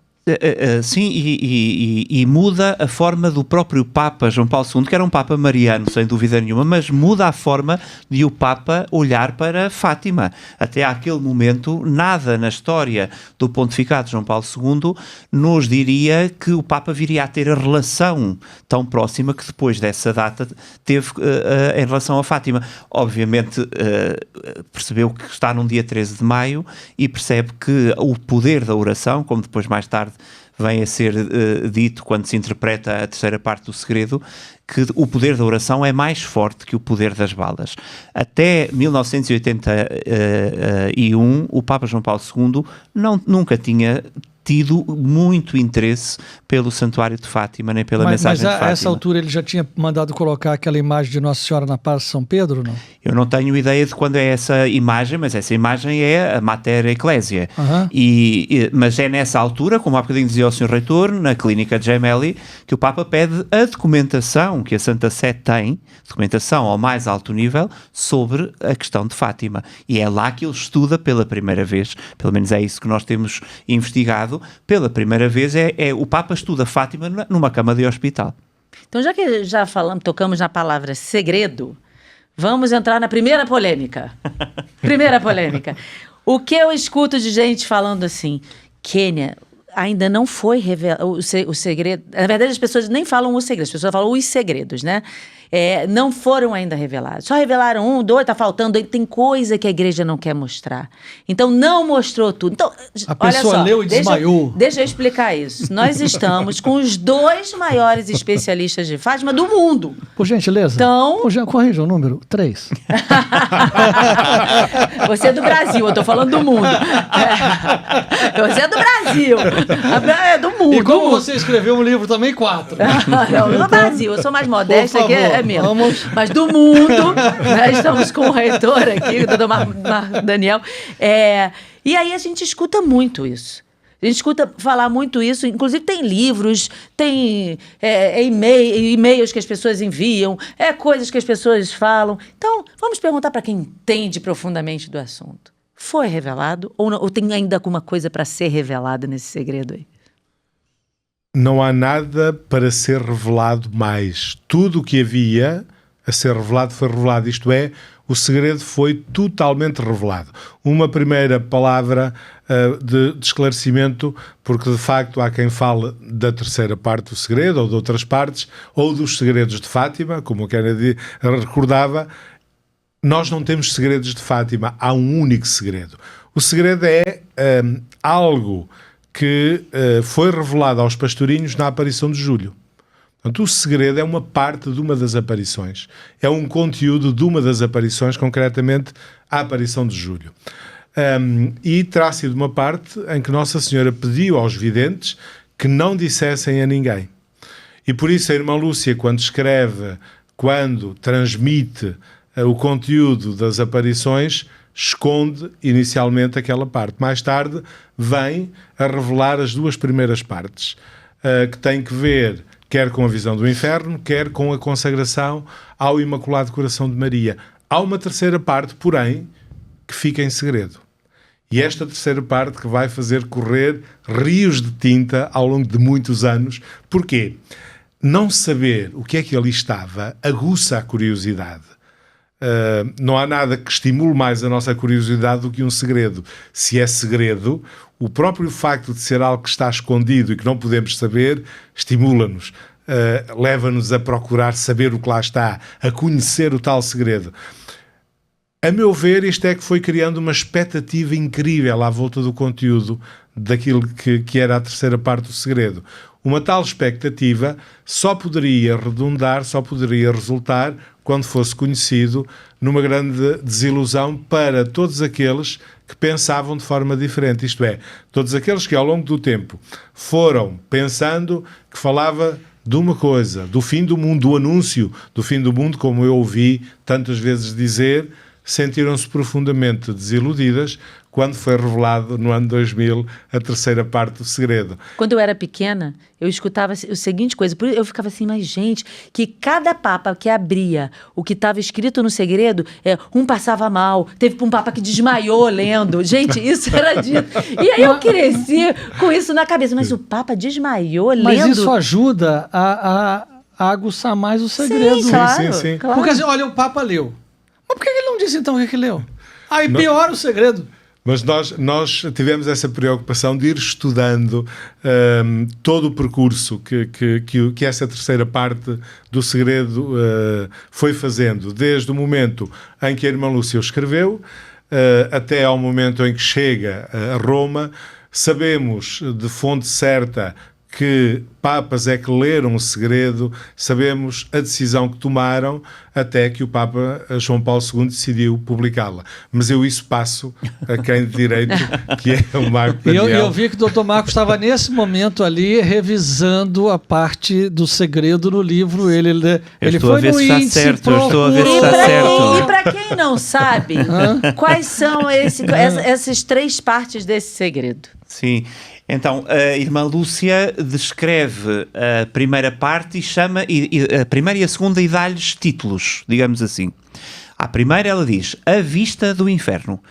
Sim, e muda a forma do próprio Papa João Paulo II, que era um Papa mariano, sem dúvida nenhuma, mas muda a forma de o Papa olhar para Fátima. Até àquele momento, nada na história do pontificado de João Paulo II nos diria que o Papa viria a ter a relação tão próxima que depois dessa data teve em relação a Fátima. Obviamente, percebeu que está num dia 13 de maio e percebe que o poder da oração, como depois mais tarde vem a ser dito quando se interpreta a terceira parte do segredo, que o poder da oração é mais forte que o poder das balas. Até 1981, o Papa João Paulo II nunca tinha tido muito interesse pelo Santuário de Fátima, nem pela mensagem de Fátima. Mas a essa altura ele já tinha mandado colocar aquela imagem de Nossa Senhora na Praça de São Pedro, não? Eu não tenho ideia de quando é essa imagem, mas essa imagem é a Mater Ecclesiae. Mas é nessa altura, como há bocadinho dizia o Sr. Reitor, na Clínica de Gemelli, que o Papa pede a documentação que a Santa Sé tem, documentação ao mais alto nível, sobre a questão de Fátima. E é lá que ele estuda pela primeira vez, pelo menos é isso que nós temos investigado, pela primeira vez o Papa estuda Fátima numa cama de hospital. Então, já que tocamos na palavra segredo, vamos entrar na primeira polêmica. Primeira polêmica. O que eu escuto de gente falando assim, Kênia, ainda não foi revelado o segredo. Na verdade, as pessoas nem falam o segredo, as pessoas falam os segredos, né? Não foram ainda revelados. Só revelaram 1, 2, tá faltando. Tem coisa que a igreja não quer mostrar. Então, não mostrou tudo. Então, a pessoa leu e desmaiou. Deixa eu explicar isso. Nós estamos com os 2 maiores especialistas de Fátima do mundo. Por gentileza. Então... corrija o número. 3. Você é do Brasil, eu tô falando do mundo. Você é do Brasil. É do mundo. E como você escreveu um livro também, 4. Não, do Brasil. Eu sou mais modesta aqui. É mesmo. Mas do mundo, né, estamos com o reitor aqui, o doutor Daniel. E aí a gente escuta muito isso. A gente escuta falar muito isso, inclusive tem livros, tem e-mails que as pessoas enviam, coisas que as pessoas falam. Então, vamos perguntar para quem entende profundamente do assunto. Foi revelado ou tem ainda alguma coisa para ser revelada nesse segredo aí? Não há nada para ser revelado mais. Tudo o que havia a ser revelado foi revelado. Isto é, o segredo foi totalmente revelado. Uma primeira palavra de esclarecimento, porque de facto há quem fale da terceira parte do segredo, ou de outras partes, ou dos segredos de Fátima, como o Kennedy recordava. Nós não temos segredos de Fátima, há um único segredo. O segredo é algo que foi revelado aos pastorinhos na aparição de Júlio. Portanto, o segredo é uma parte de uma das aparições. É um conteúdo de uma das aparições, concretamente a aparição de Júlio. E terá sido uma parte em que Nossa Senhora pediu aos videntes que não dissessem a ninguém. E por isso a irmã Lúcia, quando transmite o conteúdo das aparições, esconde inicialmente aquela parte. Mais tarde vem a revelar as 2 primeiras partes, que têm que ver quer com a visão do inferno, quer com a consagração ao Imaculado Coração de Maria. Há uma terceira parte, porém, que fica em segredo. E esta terceira parte que vai fazer correr rios de tinta ao longo de muitos anos. Porquê? Não saber o que é que ali estava aguça a curiosidade. Não há nada que estimule mais a nossa curiosidade do que um segredo. Se é segredo, o próprio facto de ser algo que está escondido e que não podemos saber, estimula-nos, leva-nos a procurar saber o que lá está, a conhecer o tal segredo. A meu ver, isto é que foi criando uma expectativa incrível à volta do conteúdo daquilo que era a terceira parte do segredo. Uma tal expectativa só poderia redundar, só poderia resultar quando fosse conhecido numa grande desilusão para todos aqueles que pensavam de forma diferente. Isto é, todos aqueles que ao longo do tempo foram pensando que falava de uma coisa, do fim do mundo, do anúncio do fim do mundo, como eu ouvi tantas vezes dizer, sentiram-se profundamente desiludidas quando foi revelado no ano 2000 a terceira parte do segredo. Quando eu era pequena, eu escutava a seguinte coisa, eu ficava assim, mas gente, que cada papa que abria o que estava escrito no segredo, um passava mal, teve um papa que desmaiou lendo, gente, isso era dito. E aí eu cresci com isso na cabeça, mas o papa desmaiou lendo. Mas isso ajuda a aguçar mais o segredo. Sim, claro, sim. claro. Porque assim, olha, o papa leu. Mas por que ele não disse então o que leu? Aí piora o segredo. Mas nós tivemos essa preocupação de ir estudando todo o percurso que essa terceira parte do segredo foi fazendo, desde o momento em que a irmã Lúcia o escreveu até ao momento em que chega a Roma. Sabemos de fonte certa que papas é que leram o segredo, sabemos a decisão que tomaram até que o Papa João Paulo II decidiu publicá-la. Mas eu isso passo a quem de direito, que é o Marco Daniel. Eu vi que o Dr. Marcos estava nesse momento ali revisando a parte do segredo no livro. Ele foi no índice, estou a ver se está certo. E para quem não sabe, quais são essas três partes desse segredo? Sim. Então, a irmã Lúcia descreve a primeira parte e chama a primeira e a segunda e dá-lhes títulos, digamos assim. À primeira ela diz, a vista do inferno.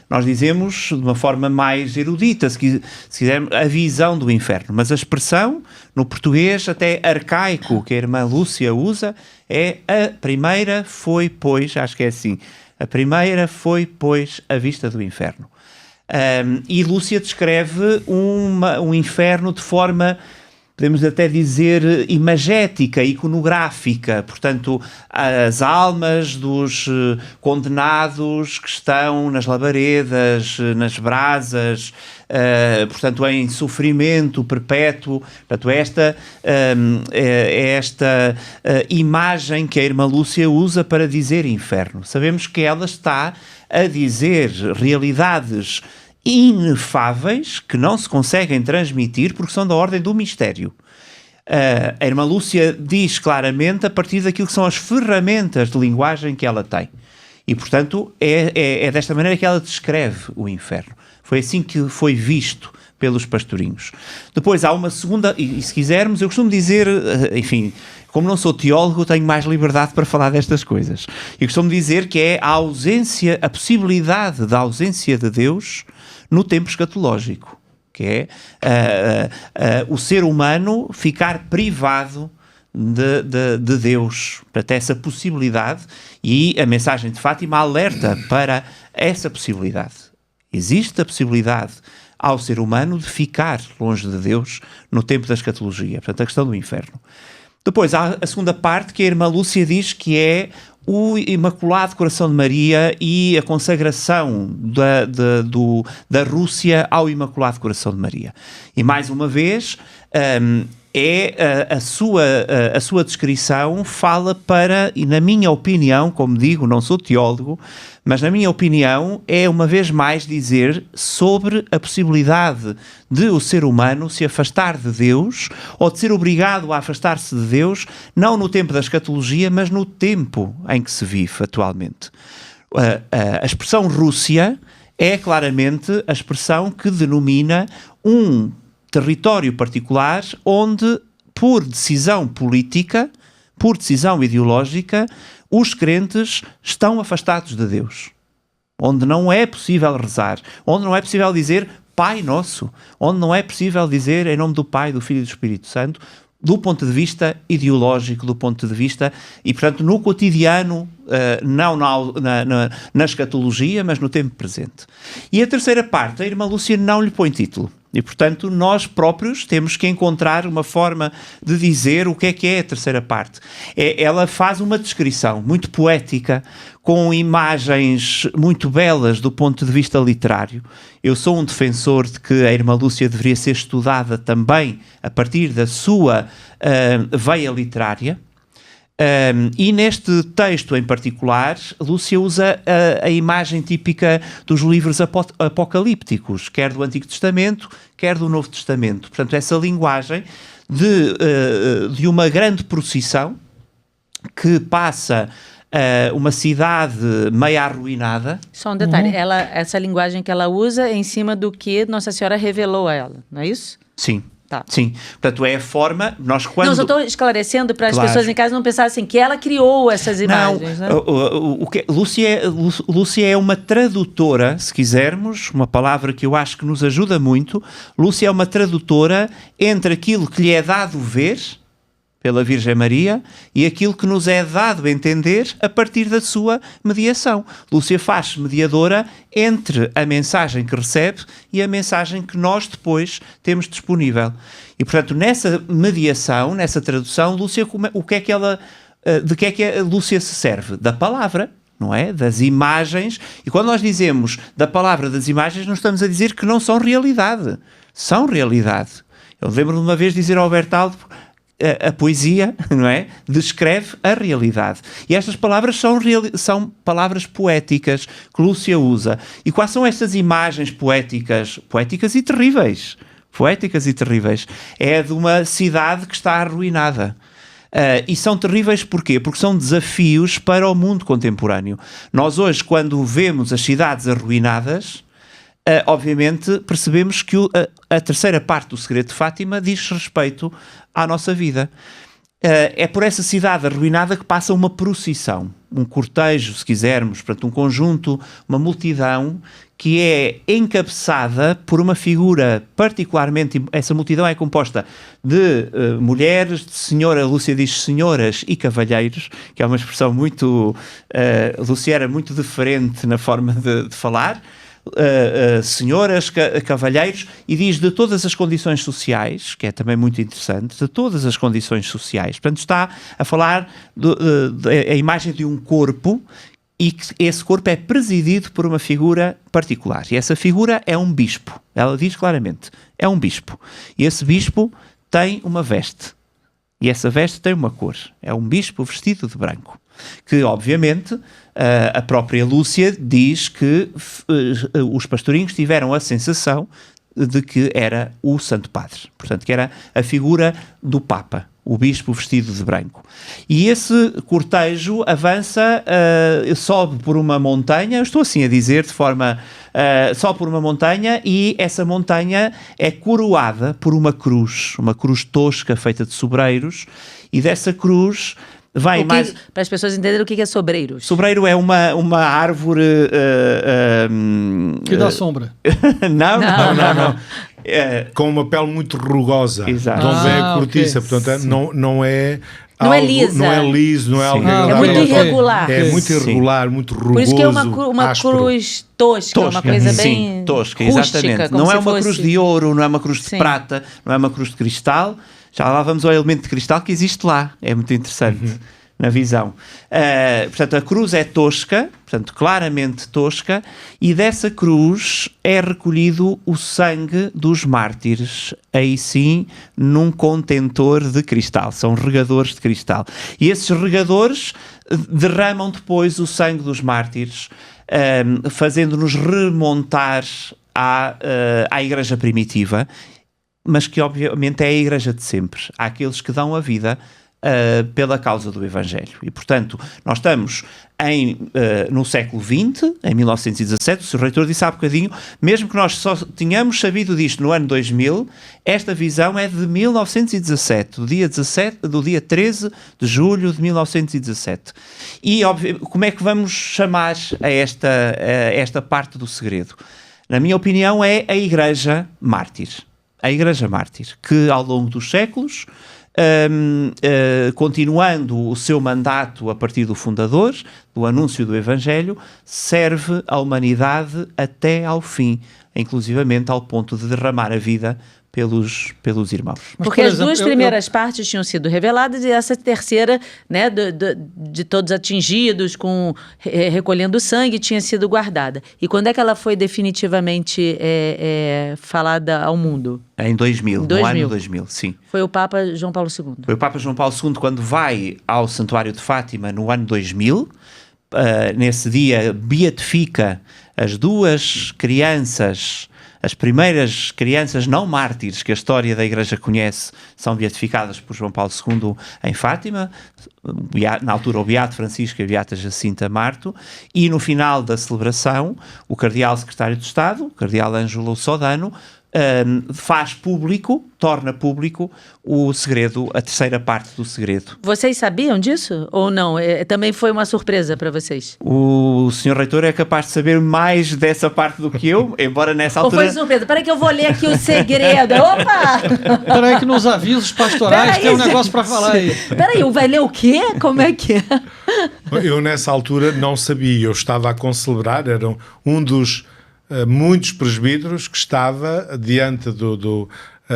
Nós dizemos de uma forma mais erudita, se quisermos, a visão do inferno. Mas a expressão, no português até arcaico, que a irmã Lúcia usa, é a primeira foi, pois, acho que é assim, a primeira foi, pois, a vista do inferno. E Lúcia descreve um inferno de forma, podemos até dizer, imagética, iconográfica. Portanto, as almas dos condenados que estão nas labaredas, nas brasas, portanto, em sofrimento perpétuo. Portanto, esta imagem que a irmã Lúcia usa para dizer inferno. Sabemos que ela está a dizer realidades inefáveis que não se conseguem transmitir porque são da ordem do mistério. A irmã Lúcia diz claramente a partir daquilo que são as ferramentas de linguagem que ela tem. E, portanto, é desta maneira que ela descreve o inferno. Foi assim que foi visto pelos pastorinhos. Depois há uma segunda, e se quisermos, eu costumo dizer, enfim, como não sou teólogo, tenho mais liberdade para falar destas coisas. E costumo dizer que é a possibilidade da ausência de Deus no tempo escatológico, que é o ser humano ficar privado de Deus, para ter essa possibilidade, e a mensagem de Fátima alerta para essa possibilidade. Existe a possibilidade ao ser humano de ficar longe de Deus no tempo da escatologia, portanto a questão do inferno. Depois há a segunda parte que a irmã Lúcia diz que é o Imaculado Coração de Maria e a consagração da Rússia ao Imaculado Coração de Maria. E mais uma vez, a sua descrição fala para, e na minha opinião, como digo, não sou teólogo, mas na minha opinião é uma vez mais dizer sobre a possibilidade de o ser humano se afastar de Deus ou de ser obrigado a afastar-se de Deus, não no tempo da escatologia, mas no tempo em que se vive atualmente. A expressão Rússia é claramente a expressão que denomina um território particular onde, por decisão política, por decisão ideológica, os crentes estão afastados de Deus. Onde não é possível rezar, onde não é possível dizer Pai Nosso, onde não é possível dizer em nome do Pai, do Filho e do Espírito Santo, do ponto de vista ideológico, do ponto de vista, e portanto no cotidiano, não na escatologia, mas no tempo presente. E a terceira parte, a irmã Lúcia não lhe põe título. E, portanto, nós próprios temos que encontrar uma forma de dizer o que é a terceira parte. Ela faz uma descrição muito poética, com imagens muito belas do ponto de vista literário. Eu sou um defensor de que a Irmã Lúcia deveria ser estudada também a partir da sua veia literária. E neste texto em particular, Lúcia usa a imagem típica dos livros apocalípticos, quer do Antigo Testamento, quer do Novo Testamento. Portanto, essa linguagem de uma grande procissão que passa uma cidade meio arruinada. Só um detalhe, essa linguagem que ela usa é em cima do que Nossa Senhora revelou a ela, não é isso? Sim. Tá. Sim, portanto é a forma, nós quando... Não, só estou esclarecendo para as pessoas em casa não pensarem assim, que ela criou essas imagens, né? Lúcia é uma tradutora, se quisermos, uma palavra que eu acho que nos ajuda muito. Lúcia é uma tradutora entre aquilo que lhe é dado ver pela Virgem Maria e aquilo que nos é dado entender a partir da sua mediação. Lúcia faz-se mediadora entre a mensagem que recebe e a mensagem que nós depois temos disponível. E, portanto, nessa mediação, nessa tradução, Lúcia, de que é que a Lúcia se serve? Da palavra, não é? Das imagens. E quando nós dizemos da palavra, das imagens, não estamos a dizer que não são realidade. São realidade. Eu lembro de uma vez dizer ao Bertaldo: a poesia, não é? Descreve a realidade. E estas palavras são palavras poéticas que Lúcia usa. E quais são estas imagens poéticas? Poéticas e terríveis. Poéticas e terríveis. É de uma cidade que está arruinada. E são terríveis porquê? Porque são desafios para o mundo contemporâneo. Nós hoje, quando vemos as cidades arruinadas, obviamente percebemos que a terceira parte do Segredo de Fátima diz respeito à nossa vida. É por essa cidade arruinada que passa uma procissão, um cortejo, se quisermos, portanto, um conjunto, uma multidão que é encabeçada por uma figura particularmente... Essa multidão é composta de mulheres, de senhora, Lúcia diz senhoras e cavalheiros, que é uma expressão muito... Lúcia era muito diferente na forma de falar. Senhoras, cavalheiros, e diz de todas as condições sociais, que é também muito interessante, de todas as condições sociais. Portanto, está a falar a imagem de um corpo e que esse corpo é presidido por uma figura particular. E essa figura é um bispo. Ela diz claramente, é um bispo. E esse bispo tem uma veste. E essa veste tem uma cor. É um bispo vestido de branco. Que, obviamente, a própria Lúcia diz que os pastorinhos tiveram a sensação de que era o Santo Padre. Portanto, que era a figura do Papa, o bispo vestido de branco. E esse cortejo avança, sobe por uma montanha, eu estou assim a dizer, de forma... sobe por uma montanha e essa montanha é coroada por uma cruz tosca feita de sobreiros, e dessa cruz... Para as pessoas entenderem o que é sobreiros. Sobreiro é uma árvore... que dá sombra. Não. Com uma pele muito rugosa. Exato. De onde vem a cortiça. Okay. Portanto, não é... Não é lisa. Não é liso, não é algo é muito irregular. É muito irregular, muito rugoso. Por isso que é uma cruz tosca, uma coisa bem tosca, rústica, exatamente. Não é uma cruz de ouro, não é uma cruz de prata, não é uma cruz de cristal. Já lá vamos ao elemento de cristal que existe lá. É muito interessante na visão. Portanto, a cruz é tosca, portanto, claramente tosca, e dessa cruz é recolhido o sangue dos mártires, aí sim, num contentor de cristal. São regadores de cristal. E esses regadores derramam depois o sangue dos mártires, fazendo-nos remontar à Igreja primitiva, mas que obviamente é a Igreja de sempre. Há aqueles que dão a vida pela causa do Evangelho. E, portanto, nós estamos no século XX, em 1917, o Sr. Reitor disse há bocadinho, mesmo que nós só tínhamos sabido disto no ano 2000, esta visão é de 1917, do dia 13 de julho de 1917. E, como é que vamos chamar a esta parte do segredo? Na minha opinião, é a Igreja Mártir. A Igreja Mártir, que ao longo dos séculos continuando o seu mandato a partir do fundador, do anúncio do Evangelho, serve a humanidade até ao fim, inclusivamente ao ponto de derramar a vida pelos irmãos. Mas, Porque por as exemplo, duas primeiras partes tinham sido reveladas e essa terceira, né, de todos atingidos, recolhendo sangue, tinha sido guardada. E quando é que ela foi definitivamente falada ao mundo? Em 2000, no ano 2000, sim. Foi o Papa João Paulo II. Foi o Papa João Paulo II quando vai ao Santuário de Fátima no ano 2000. Nesse dia beatifica as duas crianças, as primeiras crianças não mártires que a história da Igreja conhece, são beatificadas por João Paulo II em Fátima, na altura o Beato Francisco e a Beata Jacinta Marto, e no final da celebração o Cardeal Secretário de Estado, o Cardeal Ângelo Sodano, faz público, torna público o segredo, a terceira parte do segredo. Vocês sabiam disso? Ou não? Também foi uma surpresa para vocês? O Sr. Reitor é capaz de saber mais dessa parte do que eu, embora nessa altura... Ou foi surpresa? Peraí que eu vou ler aqui o segredo. Opa! Peraí que nos avisos pastorais tem um negócio para falar aí. Peraí, vai ler o quê? Como é que é? Eu nessa altura não sabia, eu estava a concelebrar, era um dos muitos presbíteros que estava diante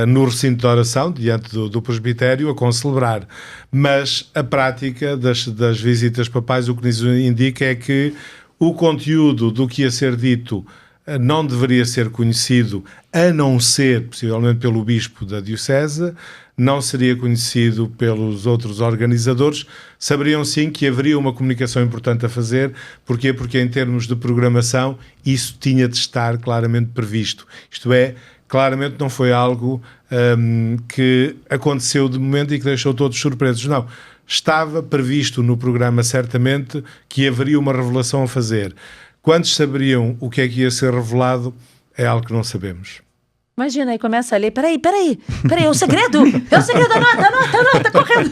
no recinto de oração, diante do presbitério, a concelebrar. Mas a prática das visitas papais, o que nos indica é que o conteúdo do que ia ser dito não deveria ser conhecido, a não ser, possivelmente, pelo bispo da diocese, não seria conhecido pelos outros organizadores. Saberiam sim que haveria uma comunicação importante a fazer. Porquê? Porque em termos de programação isso tinha de estar claramente previsto. Isto é, claramente não foi algo que aconteceu de momento e que deixou todos surpresos. Não. Estava previsto no programa certamente que haveria uma revelação a fazer. Quantos saberiam o que é que ia ser revelado é algo que não sabemos. Imagina, aí começa a ler, peraí, é o segredo, anota, correndo.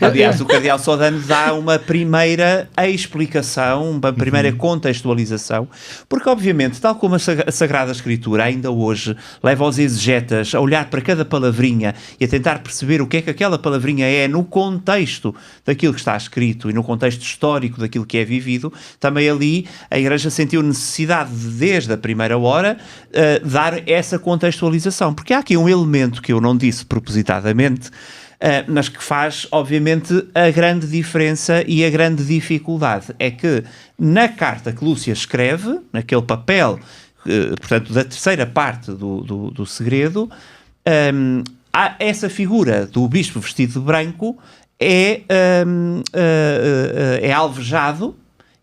Aliás, o Cardeal Sodano dá uma primeira explicação, uma primeira contextualização, porque obviamente, tal como a Sagrada Escritura ainda hoje leva os exegetas a olhar para cada palavrinha e a tentar perceber o que é que aquela palavrinha é no contexto daquilo que está escrito e no contexto histórico daquilo que é vivido, também ali a Igreja sentiu necessidade de, desde a primeira hora, dar essa contextualização, porque há aqui um elemento que eu não disse propositadamente, mas que faz, obviamente, a grande diferença e a grande dificuldade. É que na carta que Lúcia escreve, naquele papel, portanto, da terceira parte do segredo, há essa figura do bispo vestido de branco é alvejado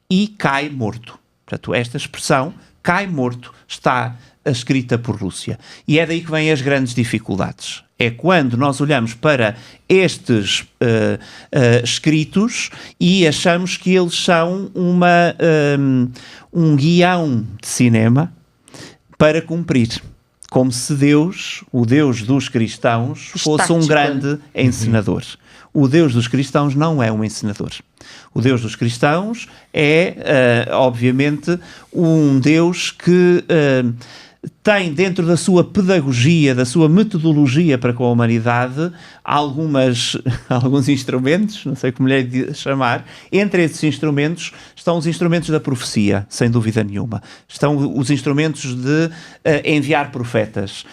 e cai morto. Portanto, esta expressão, cai morto, está escrita por Lúcia. E é daí que vêm as grandes dificuldades. É quando nós olhamos para estes escritos e achamos que eles são um guião de cinema para cumprir. Como se Deus, o Deus dos cristãos, fosse um grande encenador. O Deus dos cristãos não é um encenador. O Deus dos cristãos é, obviamente, um Deus que tem dentro da sua pedagogia, da sua metodologia para com a humanidade, alguns instrumentos, não sei como lhe é de chamar. Entre esses instrumentos estão os instrumentos da profecia, sem dúvida nenhuma. Estão os instrumentos de enviar profetas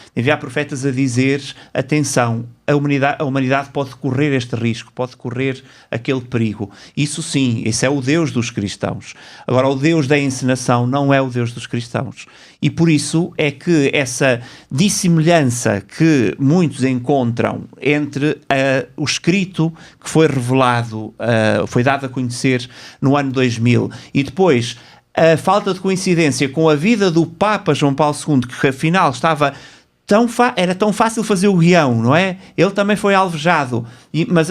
a dizer, atenção, a humanidade pode correr este risco, pode correr aquele perigo. Isso sim, esse é o Deus dos cristãos. Agora, o Deus da encenação não é o Deus dos cristãos. E por isso é que essa dissemelhança que muitos encontram entre o escrito que foi revelado, foi dado a conhecer no ano 2000, e depois a falta de coincidência com a vida do Papa João Paulo II, que afinal estava... era tão fácil fazer o guião, não é? Ele também foi alvejado. Mas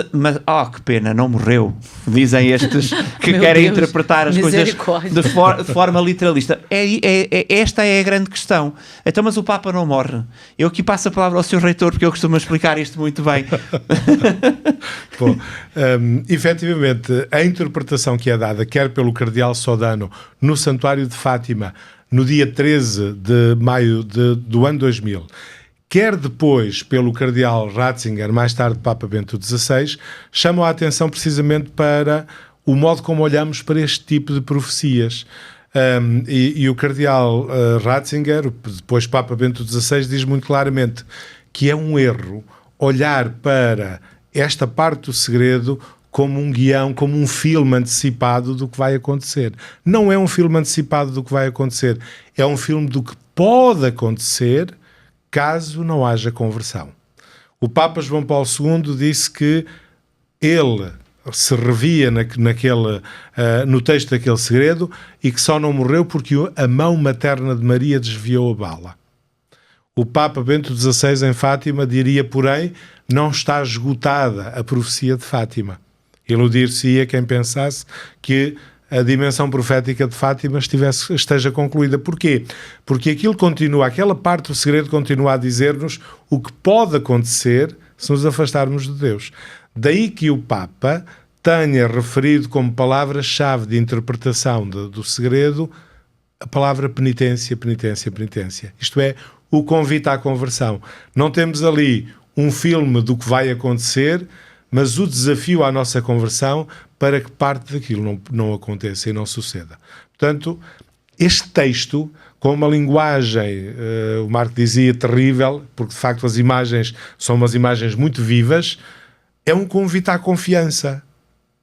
que pena, não morreu. Dizem estes que querem interpretar as coisas de forma literalista. Esta é a grande questão. Então, mas o Papa não morre. Eu aqui passo a palavra ao Sr. Reitor, porque eu costumo explicar isto muito bem. Bom, efetivamente, a interpretação que é dada, quer pelo Cardeal Sodano, no Santuário de Fátima, no dia 13 de maio do ano 2000, quer depois pelo cardeal Ratzinger, mais tarde Papa Bento XVI, chamam a atenção precisamente para o modo como olhamos para este tipo de profecias. E o cardeal Ratzinger, depois Papa Bento XVI, diz muito claramente que é um erro olhar para esta parte do segredo como um guião, como um filme antecipado do que vai acontecer. Não é um filme antecipado do que vai acontecer, é um filme do que pode acontecer caso não haja conversão. O Papa João Paulo II disse que ele se revia no texto daquele segredo e que só não morreu porque a mão materna de Maria desviou a bala. O Papa Bento XVI em Fátima diria, porém, não está esgotada a profecia de Fátima. Iludir-se-ia quem pensasse que a dimensão profética de Fátima esteja concluída. Porquê? Porque aquela parte do segredo continua a dizer-nos o que pode acontecer se nos afastarmos de Deus. Daí que o Papa tenha referido como palavra-chave de interpretação do segredo a palavra penitência, penitência, penitência. Isto é, o convite à conversão. Não temos ali um filme do que vai acontecer, mas o desafio à nossa conversão para que parte daquilo não aconteça e não suceda. Portanto, este texto, com uma linguagem, o Marco dizia, terrível, porque de facto as imagens são umas imagens muito vivas, é um convite à confiança,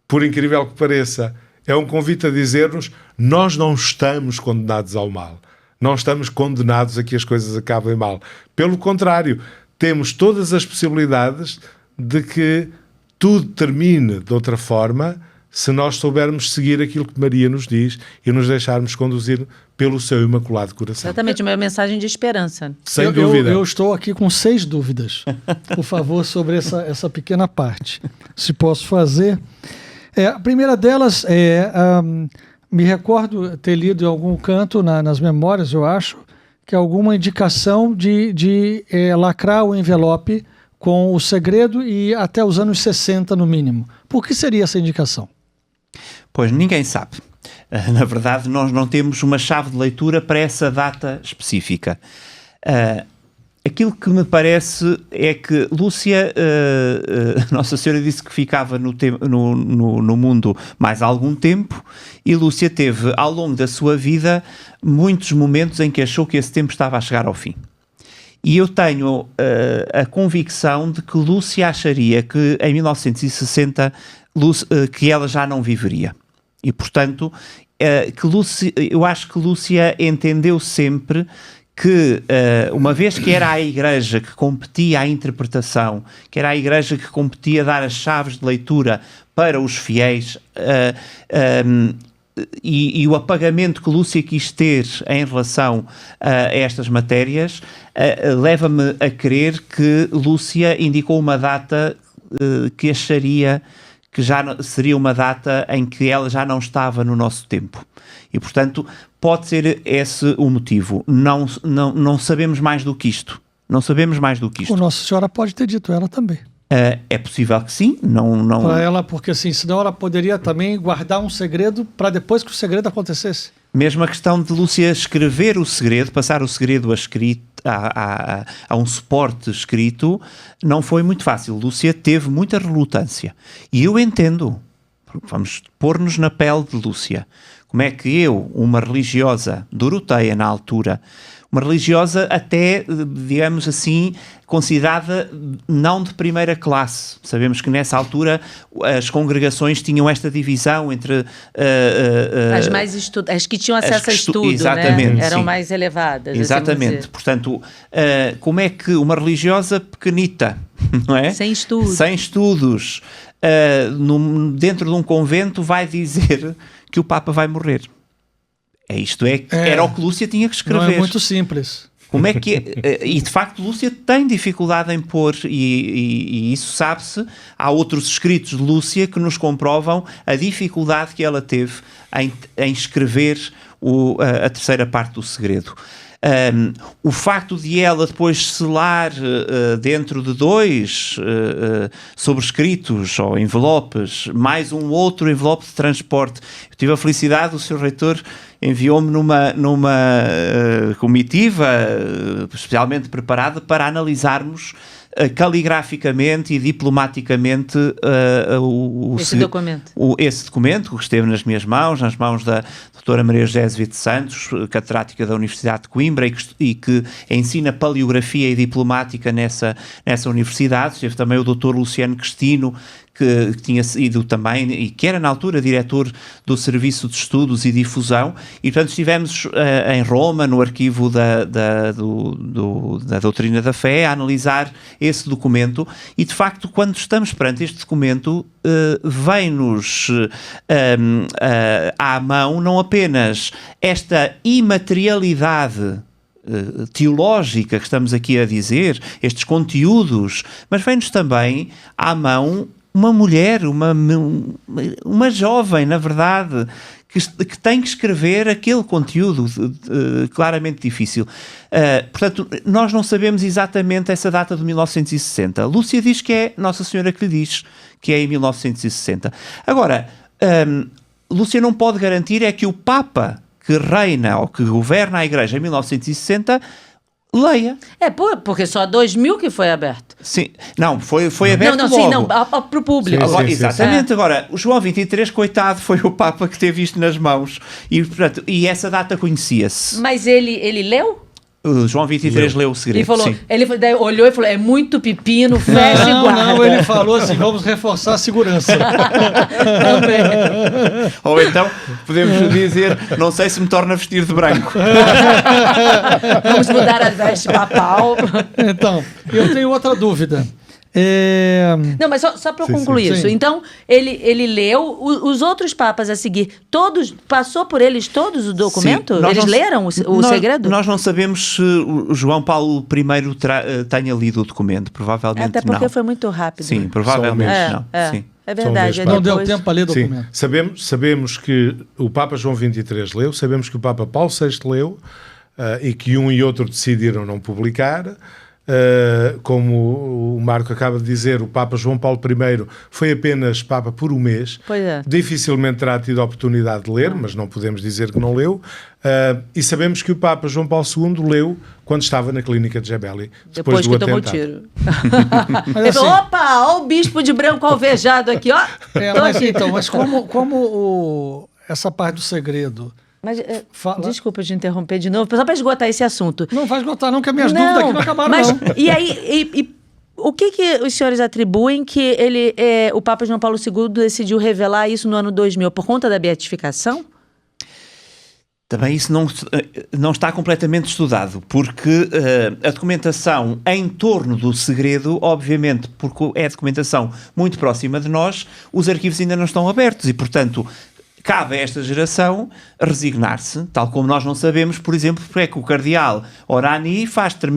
por incrível que pareça. É um convite a dizer-nos, nós não estamos condenados ao mal. Não estamos condenados a que as coisas acabem mal. Pelo contrário, temos todas as possibilidades de que tudo termine de outra forma se nós soubermos seguir aquilo que Maria nos diz e nos deixarmos conduzir pelo seu imaculado coração. Exatamente, uma mensagem de esperança. Sem dúvida. Eu estou aqui com 6 dúvidas, por favor, sobre essa pequena parte. Se posso fazer. A primeira delas me recordo ter lido em algum canto nas memórias, eu acho, que alguma indicação de lacrar o envelope com o segredo e até os anos 60 no mínimo. Por que seria essa indicação? Pois ninguém sabe. Na verdade, nós não temos uma chave de leitura para essa data específica. Aquilo que me parece é que Lúcia, Nossa Senhora disse que ficava no mundo mais algum tempo, e Lúcia teve, ao longo da sua vida, muitos momentos em que achou que esse tempo estava a chegar ao fim. E eu tenho a convicção de que Lúcia acharia que em 1960 que ela já não viveria. E, portanto, eu acho que Lúcia entendeu sempre que, uma vez que era a Igreja que competia à interpretação, que era a Igreja que competia a dar as chaves de leitura para os fiéis, e o apagamento que Lúcia quis ter em relação a estas matérias, leva-me a crer que Lúcia indicou uma data que acharia que já seria uma data em que ela já não estava no nosso tempo. E, portanto, pode ser esse o motivo. Não sabemos mais do que isto. Não sabemos mais do que isto. O Nossa Senhora pode ter dito, ela também. É possível que sim. Não... Para ela, porque assim, senão ela poderia também guardar um segredo para depois que o segredo acontecesse. Mesmo a questão de Lúcia escrever o segredo, passar o segredo a um suporte escrito, não foi muito fácil. Lúcia teve muita relutância. E eu entendo. Vamos pôr-nos na pele de Lúcia. Como é que eu, uma religiosa doroteia na altura, uma religiosa até, digamos assim, considerada não de primeira classe. Sabemos que nessa altura as congregações tinham esta divisão entre... as que tinham acesso a estudo, exatamente, né? Eram sim, mais elevadas. Exatamente. Assim, portanto, como é que uma religiosa pequenita, não é? Sem estudo. Sem estudos, dentro de um convento, vai dizer que o Papa vai morrer? Era o que Lúcia tinha que escrever. Não é muito simples. Como é que e de facto Lúcia tem dificuldade em pôr, e isso sabe-se. Há outros escritos de Lúcia que nos comprovam a dificuldade que ela teve em escrever a terceira parte do segredo. O facto de ela depois selar dentro de 2 sobrescritos ou envelopes, mais um outro envelope de transporte. Eu tive a felicidade, o Sr. Reitor enviou-me numa comitiva especialmente preparada para analisarmos caligraficamente e diplomaticamente esse documento que esteve nas minhas mãos, nas mãos da doutora Maria José Azevedo Santos, catedrática da Universidade de Coimbra e que ensina paleografia e diplomática nessa universidade. Esteve também o doutor Luciano Cristino, que tinha sido também, e que era na altura diretor do Serviço de Estudos e Difusão, e portanto estivemos em Roma, no arquivo da Doutrina da Fé, a analisar esse documento, e de facto quando estamos perante este documento vem-nos à mão não apenas esta imaterialidade teológica que estamos aqui a dizer, estes conteúdos, mas vem-nos também à mão uma mulher, uma jovem, na verdade, que tem que escrever aquele conteúdo claramente difícil. Portanto, nós não sabemos exatamente essa data de 1960. Lúcia diz que é Nossa Senhora que lhe diz que é em 1960. Agora, Lúcia não pode garantir é que o Papa que reina ou que governa a Igreja em 1960 leia. Porque só 2000 que foi aberto. Sim, não, foi aberto logo. Sim, não, para o público. Sim, sim, exatamente, sim. Agora, o João 23, coitado, foi o Papa que teve isto nas mãos e, portanto, essa data conhecia-se. Mas ele leu? O João 23 leu o segredo. Ele falou, sim. daí olhou e falou, é muito pepino, fecha e guarda. Não, ele falou assim, vamos reforçar a segurança. Também. Ou então, podemos dizer, não sei se me torna a vestir de branco. Vamos mudar a veste papal. Então, eu tenho outra dúvida. Não, mas só para eu Sim, concluir sim. isso. Sim. Então, ele leu, os outros papas a seguir, todos, passou por eles todos o documento? Sim, eles leram o segredo? Nós não sabemos se o João Paulo I tenha lido o documento, provavelmente Até porque não. foi muito rápido. Sim, provavelmente não. Sim. É verdade. Não Não deu depois- tempo para ler o Sim, documento. sabemos que o Papa João XXIII leu, sabemos que o Papa Paulo VI leu e que um e outro decidiram não publicar. Como o Marco acaba de dizer, o Papa João Paulo I foi apenas Papa por um mês. Pois é. Dificilmente terá tido a oportunidade de ler, mas não podemos dizer que não leu. E sabemos que o Papa João Paulo II leu quando estava na clínica de Gemelli, depois do que tomou atentado. tiro. Mas, Ele falou, assim, opa, ó o bispo de branco alvejado aqui, ó. Tô mas, aqui. então, mas essa parte do segredo... Mas, Fala. desculpa te interromper de novo, só para esgotar esse assunto. Não vai esgotar não, que as minhas dúvidas aqui não acabaram mas, não. E aí, o que os senhores atribuem que o Papa João Paulo II decidiu revelar isso no ano 2000? Por conta da beatificação? Também isso não está completamente estudado, porque a documentação em torno do segredo, obviamente, porque é documentação muito próxima de nós, os arquivos ainda não estão abertos e, portanto, cabe a esta geração resignar-se, tal como nós não sabemos, por exemplo, porque é que o cardeal Orani faz tem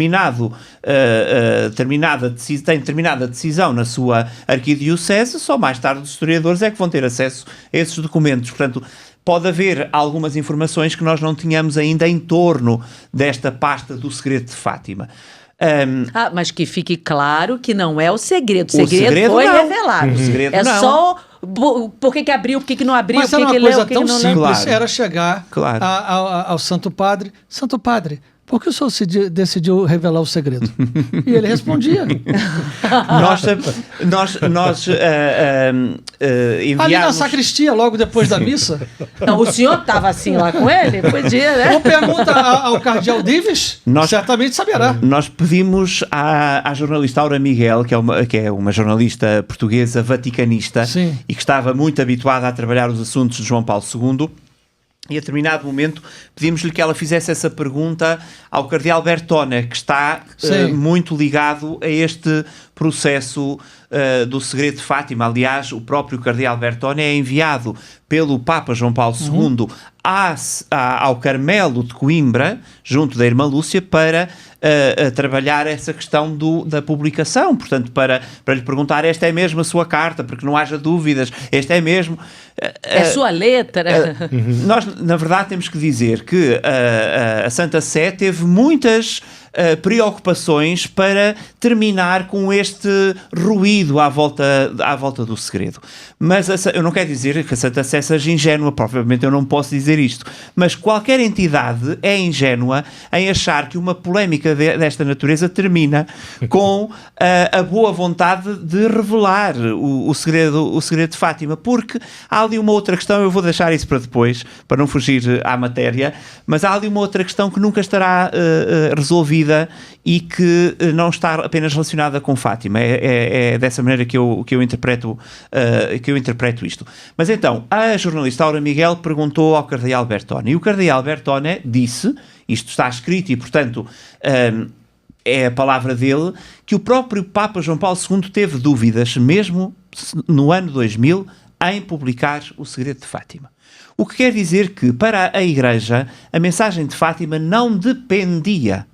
determinada decisão na sua arquidiocese, só mais tarde os historiadores é que vão ter acesso a esses documentos. Portanto, pode haver algumas informações que nós não tínhamos ainda em torno desta pasta do segredo de Fátima. Mas que fique claro que não é o segredo. O O segredo segredo foi não. revelado. O segredo é não. só por que abriu, por que não abriu, Mas por era que uma leu, coisa por que tão não leu. simples, Claro. era chegar Claro. ao Santo Padre. Santo Padre, por que o senhor decidiu revelar o segredo? E ele respondia. Nós Ali na enviámos... sacristia, logo depois da missa. Não, o senhor estava assim lá com ele? Podia, né? Ou pergunta ao cardeal Dives, certamente saberá. Nós pedimos à jornalista Aura Miguel, que é uma jornalista portuguesa vaticanista, Sim. e que estava muito habituada a trabalhar os assuntos de João Paulo II, e a determinado momento pedimos-lhe que ela fizesse essa pergunta ao cardeal Bertone, que está muito ligado a este processo do segredo de Fátima. Aliás, o próprio cardeal Bertone é enviado pelo Papa João Paulo II ao Carmelo de Coimbra, junto da Irmã Lúcia, para trabalhar essa questão da publicação. Portanto, para lhe perguntar, esta é mesmo a sua carta, porque não haja dúvidas, esta é mesmo... É sua letra. Nós, na verdade, temos que dizer que a Santa Sé teve muitas preocupações para terminar com este ruído à volta do segredo. Mas eu não quero dizer que a Santa Sé seja ingênua, provavelmente eu não posso dizer isto, mas qualquer entidade é ingênua em achar que uma polémica desta natureza termina com a boa vontade de revelar o segredo de Fátima, porque há ali uma outra questão, eu vou deixar isso para depois, para não fugir à matéria, mas há ali uma outra questão que nunca estará resolvida e que não está apenas relacionada com Fátima. É dessa maneira que eu interpreto isto. Mas então, a jornalista Aura Miguel perguntou ao cardeal Bertone, e o cardeal Bertone disse, isto está escrito e, portanto, é a palavra dele, que o próprio Papa João Paulo II teve dúvidas, mesmo no ano 2000, em publicar o segredo de Fátima. O que quer dizer que, para a Igreja, a mensagem de Fátima não dependia.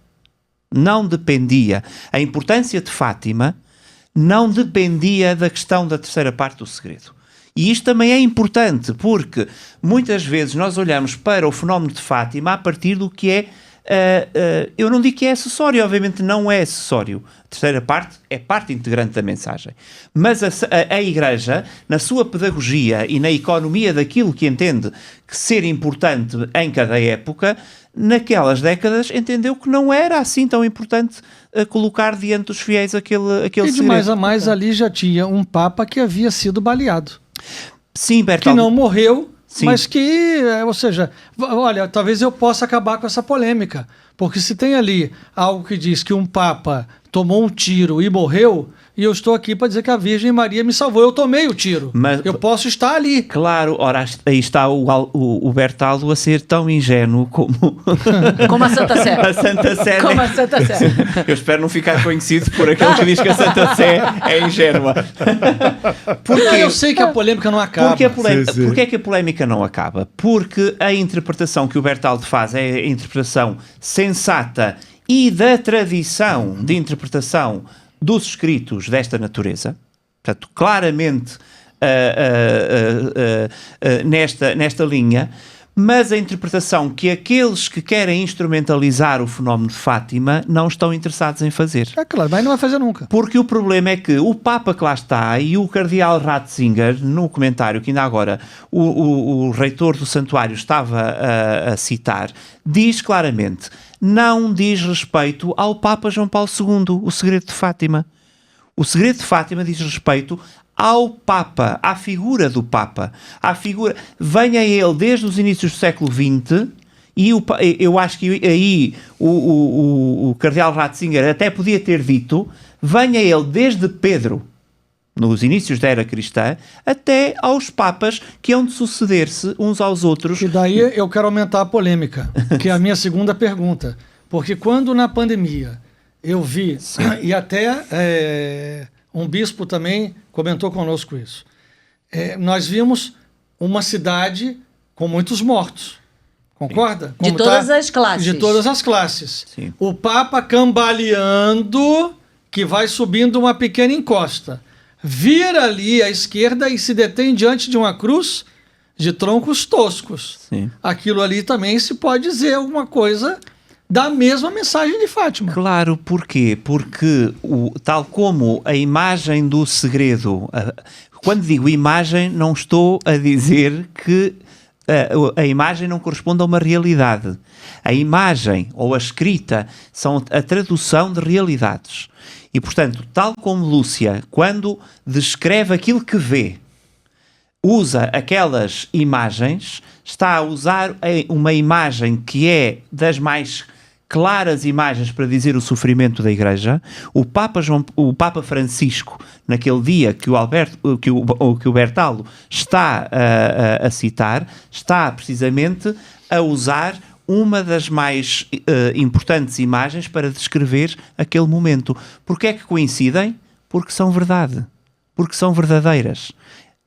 A importância de Fátima não dependia da questão da terceira parte do segredo. E isto também é importante, porque muitas vezes nós olhamos para o fenómeno de Fátima a partir do que é... eu não digo que é acessório, obviamente não é acessório. A terceira parte é parte integrante da mensagem. Mas a Igreja, na sua pedagogia e na economia daquilo que entende que ser importante em cada época, naquelas décadas entendeu que não era assim tão importante colocar diante dos fiéis aquele segredo. E de mais a mais ali já tinha um Papa que havia sido baleado. Sim, Bertoldo. Que não morreu, sim, mas que, ou seja, olha, talvez eu possa acabar com essa polêmica, porque se tem ali algo que diz que um Papa tomou um tiro e morreu, e eu estou aqui para dizer que a Virgem Maria me salvou, eu tomei o tiro, mas eu posso estar ali. Claro, ora, aí está o Bertaldo a ser tão ingênuo como a Santa Sé. A Santa Sé. Como a Santa Sé. Eu espero não ficar conhecido por aquele que diz que a Santa Sé é ingênua. Porque eu sei que a polêmica não acaba. Porquê é que a polêmica não acaba? Porque a interpretação que o Bertaldo faz é a interpretação sensata e da tradição de interpretação dos escritos desta natureza, portanto, claramente nesta linha, mas a interpretação que aqueles que querem instrumentalizar o fenómeno de Fátima não estão interessados em fazer. É claro, mas não vai fazer nunca. Porque o problema é que o Papa que lá está e o cardeal Ratzinger, no comentário que ainda agora o reitor do santuário estava a citar, diz claramente: não diz respeito ao Papa João Paulo II, o segredo de Fátima. O segredo de Fátima diz respeito ao Papa, à figura do Papa, à figura... Venha ele desde os inícios do século XX, e eu acho que aí o cardeal Ratzinger até podia ter dito, venha ele desde Pedro, nos inícios da era cristã, até aos papas que hão de suceder-se uns aos outros. E daí eu quero aumentar a polêmica, que é a minha segunda pergunta. Porque quando na pandemia eu vi, e até um bispo também comentou conosco isso, nós vimos uma cidade com muitos mortos. Concorda? De todas as classes. De todas as classes. Sim. O Papa cambaleando, que vai subindo uma pequena encosta. Vira ali à esquerda e se detém diante de uma cruz de troncos toscos. Sim. Aquilo ali também se pode dizer alguma coisa da mesma mensagem de Fátima. Claro, porquê? Porque tal como a imagem do segredo, quando digo imagem, não estou a dizer que a imagem não corresponde a uma realidade. A imagem ou a escrita são a tradução de realidades. E, portanto, tal como Lúcia, quando descreve aquilo que vê, usa aquelas imagens, está a usar uma imagem que é das mais claras imagens para dizer o sofrimento da Igreja. O Papa Francisco, naquele dia que o Bertaldo está a citar, está precisamente a usar uma das mais importantes imagens para descrever aquele momento. Porquê é que coincidem? Porque são verdade, porque são verdadeiras.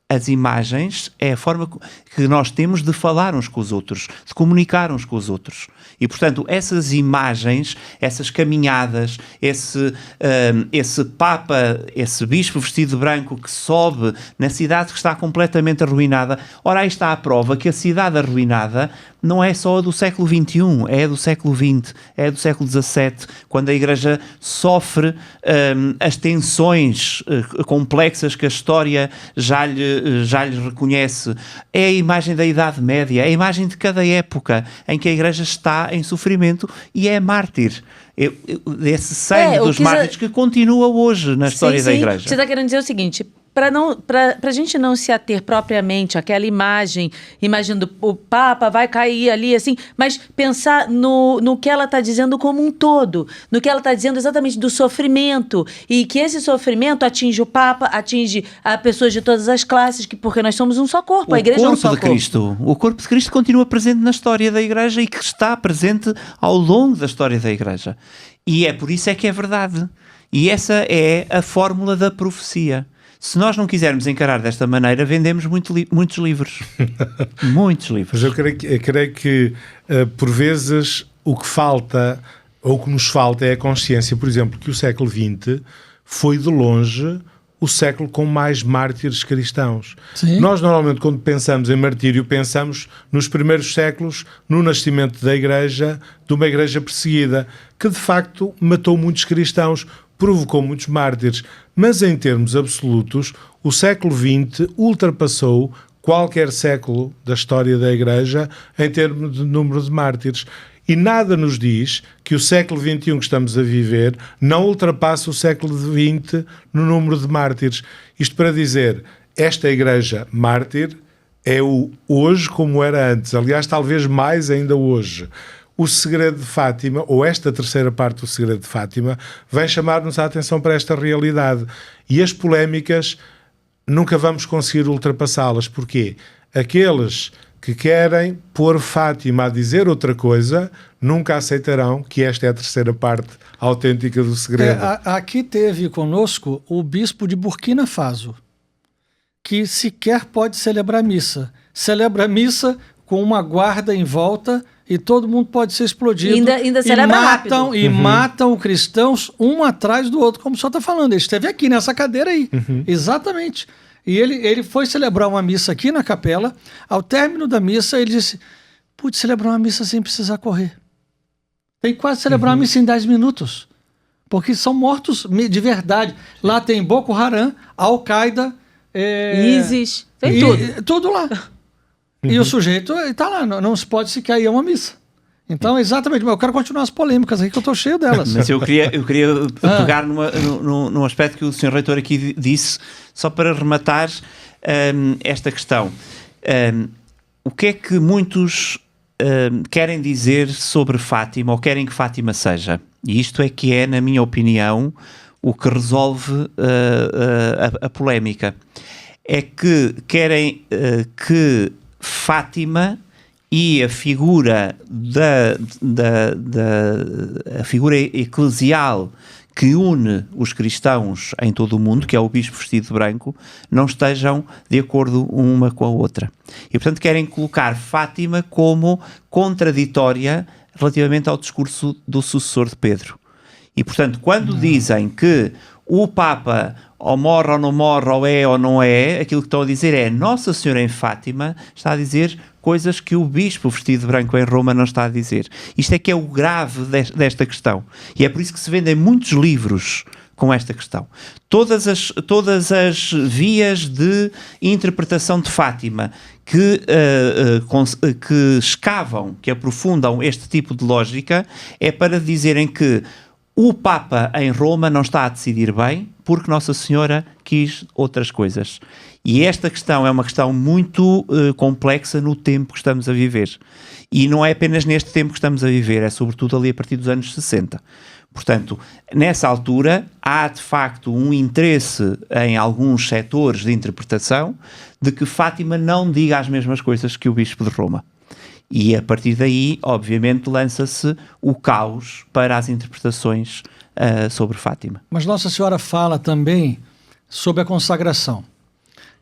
As imagens é a forma que nós temos de falar uns com os outros, de comunicar uns com os outros. E, portanto, essas imagens, essas caminhadas, esse Papa, esse Bispo vestido de branco que sobe na cidade que está completamente arruinada. Ora, aí está a prova que a cidade arruinada não é só a do século XXI, é a do século XX, é a do século XVII, quando a Igreja sofre as tensões complexas que a história já lhe reconhece. É a imagem da Idade Média, é a imagem de cada época em que a Igreja está em sofrimento e é mártir. Esse sangue dos mártires que continua hoje na história da Igreja. Você está querendo dizer o seguinte: para a gente não se ater propriamente àquela imagem, imaginando o Papa vai cair ali assim, mas pensar no que ela está dizendo como um todo, no que ela está dizendo exatamente do sofrimento, e que esse sofrimento atinge o Papa, atinge a pessoas de todas as classes, porque nós somos um só corpo, a Igreja é um só corpo. O corpo de Cristo continua presente na história da Igreja e que está presente ao longo da história da Igreja. E é por isso é que é verdade. E essa é a fórmula da profecia. Se nós não quisermos encarar desta maneira, vendemos muitos livros. Muitos livros. Mas eu creio que por vezes, o que falta, ou o que nos falta é a consciência, por exemplo, que o século XX foi de longe o século com mais mártires cristãos. Sim. Nós normalmente, quando pensamos em martírio, pensamos nos primeiros séculos, no nascimento da Igreja, de uma Igreja perseguida, que de facto matou muitos cristãos, provocou muitos mártires, mas em termos absolutos, o século XX ultrapassou qualquer século da história da Igreja em termos de número de mártires. E nada nos diz que o século XXI que estamos a viver não ultrapassa o século XX no número de mártires. Isto para dizer, esta Igreja mártir é o hoje como era antes. Aliás, talvez mais ainda hoje. O Segredo de Fátima, ou esta terceira parte do Segredo de Fátima, vem chamar-nos a atenção para esta realidade. E as polémicas nunca vamos conseguir ultrapassá-las. Porquê? Aqueles que querem pôr Fátima a dizer outra coisa nunca aceitarão que esta é a terceira parte autêntica do segredo. Aqui teve conosco o bispo de Burkina Faso, que sequer pode celebrar missa. Celebra missa com uma guarda em volta e todo mundo pode ser explodido. Ainda celebra rápido. E matam cristãos um atrás do outro, como o senhor está falando. Ele esteve aqui nessa cadeira aí. Exatamente. E ele foi celebrar uma missa aqui na capela. Ao término da missa, ele disse: pude celebrar uma missa sem precisar correr. Tem quase celebrar uma missa em 10 minutos. Porque são mortos de verdade. Lá tem Boko Haram, Al-Qaeda, ISIS, tem tudo. Tudo lá. E o sujeito está lá, não se pode sequer ir a uma missa. Então, exatamente, mas eu quero continuar as polêmicas aí, que eu estou cheio delas. Mas eu queria pegar num aspecto que o Sr. Reitor aqui disse, só para rematar esta questão. O que é que muitos querem dizer sobre Fátima, ou querem que Fátima seja? E isto é que é, na minha opinião, o que resolve a polémica. É que querem que Fátima e a figura a figura eclesial que une os cristãos em todo o mundo, que é o bispo vestido de branco, não estejam de acordo uma com a outra. E, portanto, querem colocar Fátima como contraditória relativamente ao discurso do sucessor de Pedro. E, portanto, quando dizem que o Papa ou morre ou não morre, ou é ou não é, aquilo que estão a dizer é Nossa Senhora em Fátima está a dizer coisas que o bispo vestido de branco em Roma não está a dizer. Isto é que é o grave desta questão. E é por isso que se vendem muitos livros com esta questão. Todas as vias de interpretação de Fátima que escavam, que aprofundam este tipo de lógica, é para dizerem que o Papa em Roma não está a decidir bem porque Nossa Senhora quis outras coisas. E esta questão é uma questão muito complexa no tempo que estamos a viver. E não é apenas neste tempo que estamos a viver, é sobretudo ali a partir dos anos 60. Portanto, nessa altura, há de facto um interesse em alguns setores de interpretação de que Fátima não diga as mesmas coisas que o Bispo de Roma. E a partir daí, obviamente, lança-se o caos para as interpretações sobre Fátima. Mas Nossa Senhora fala também sobre a consagração.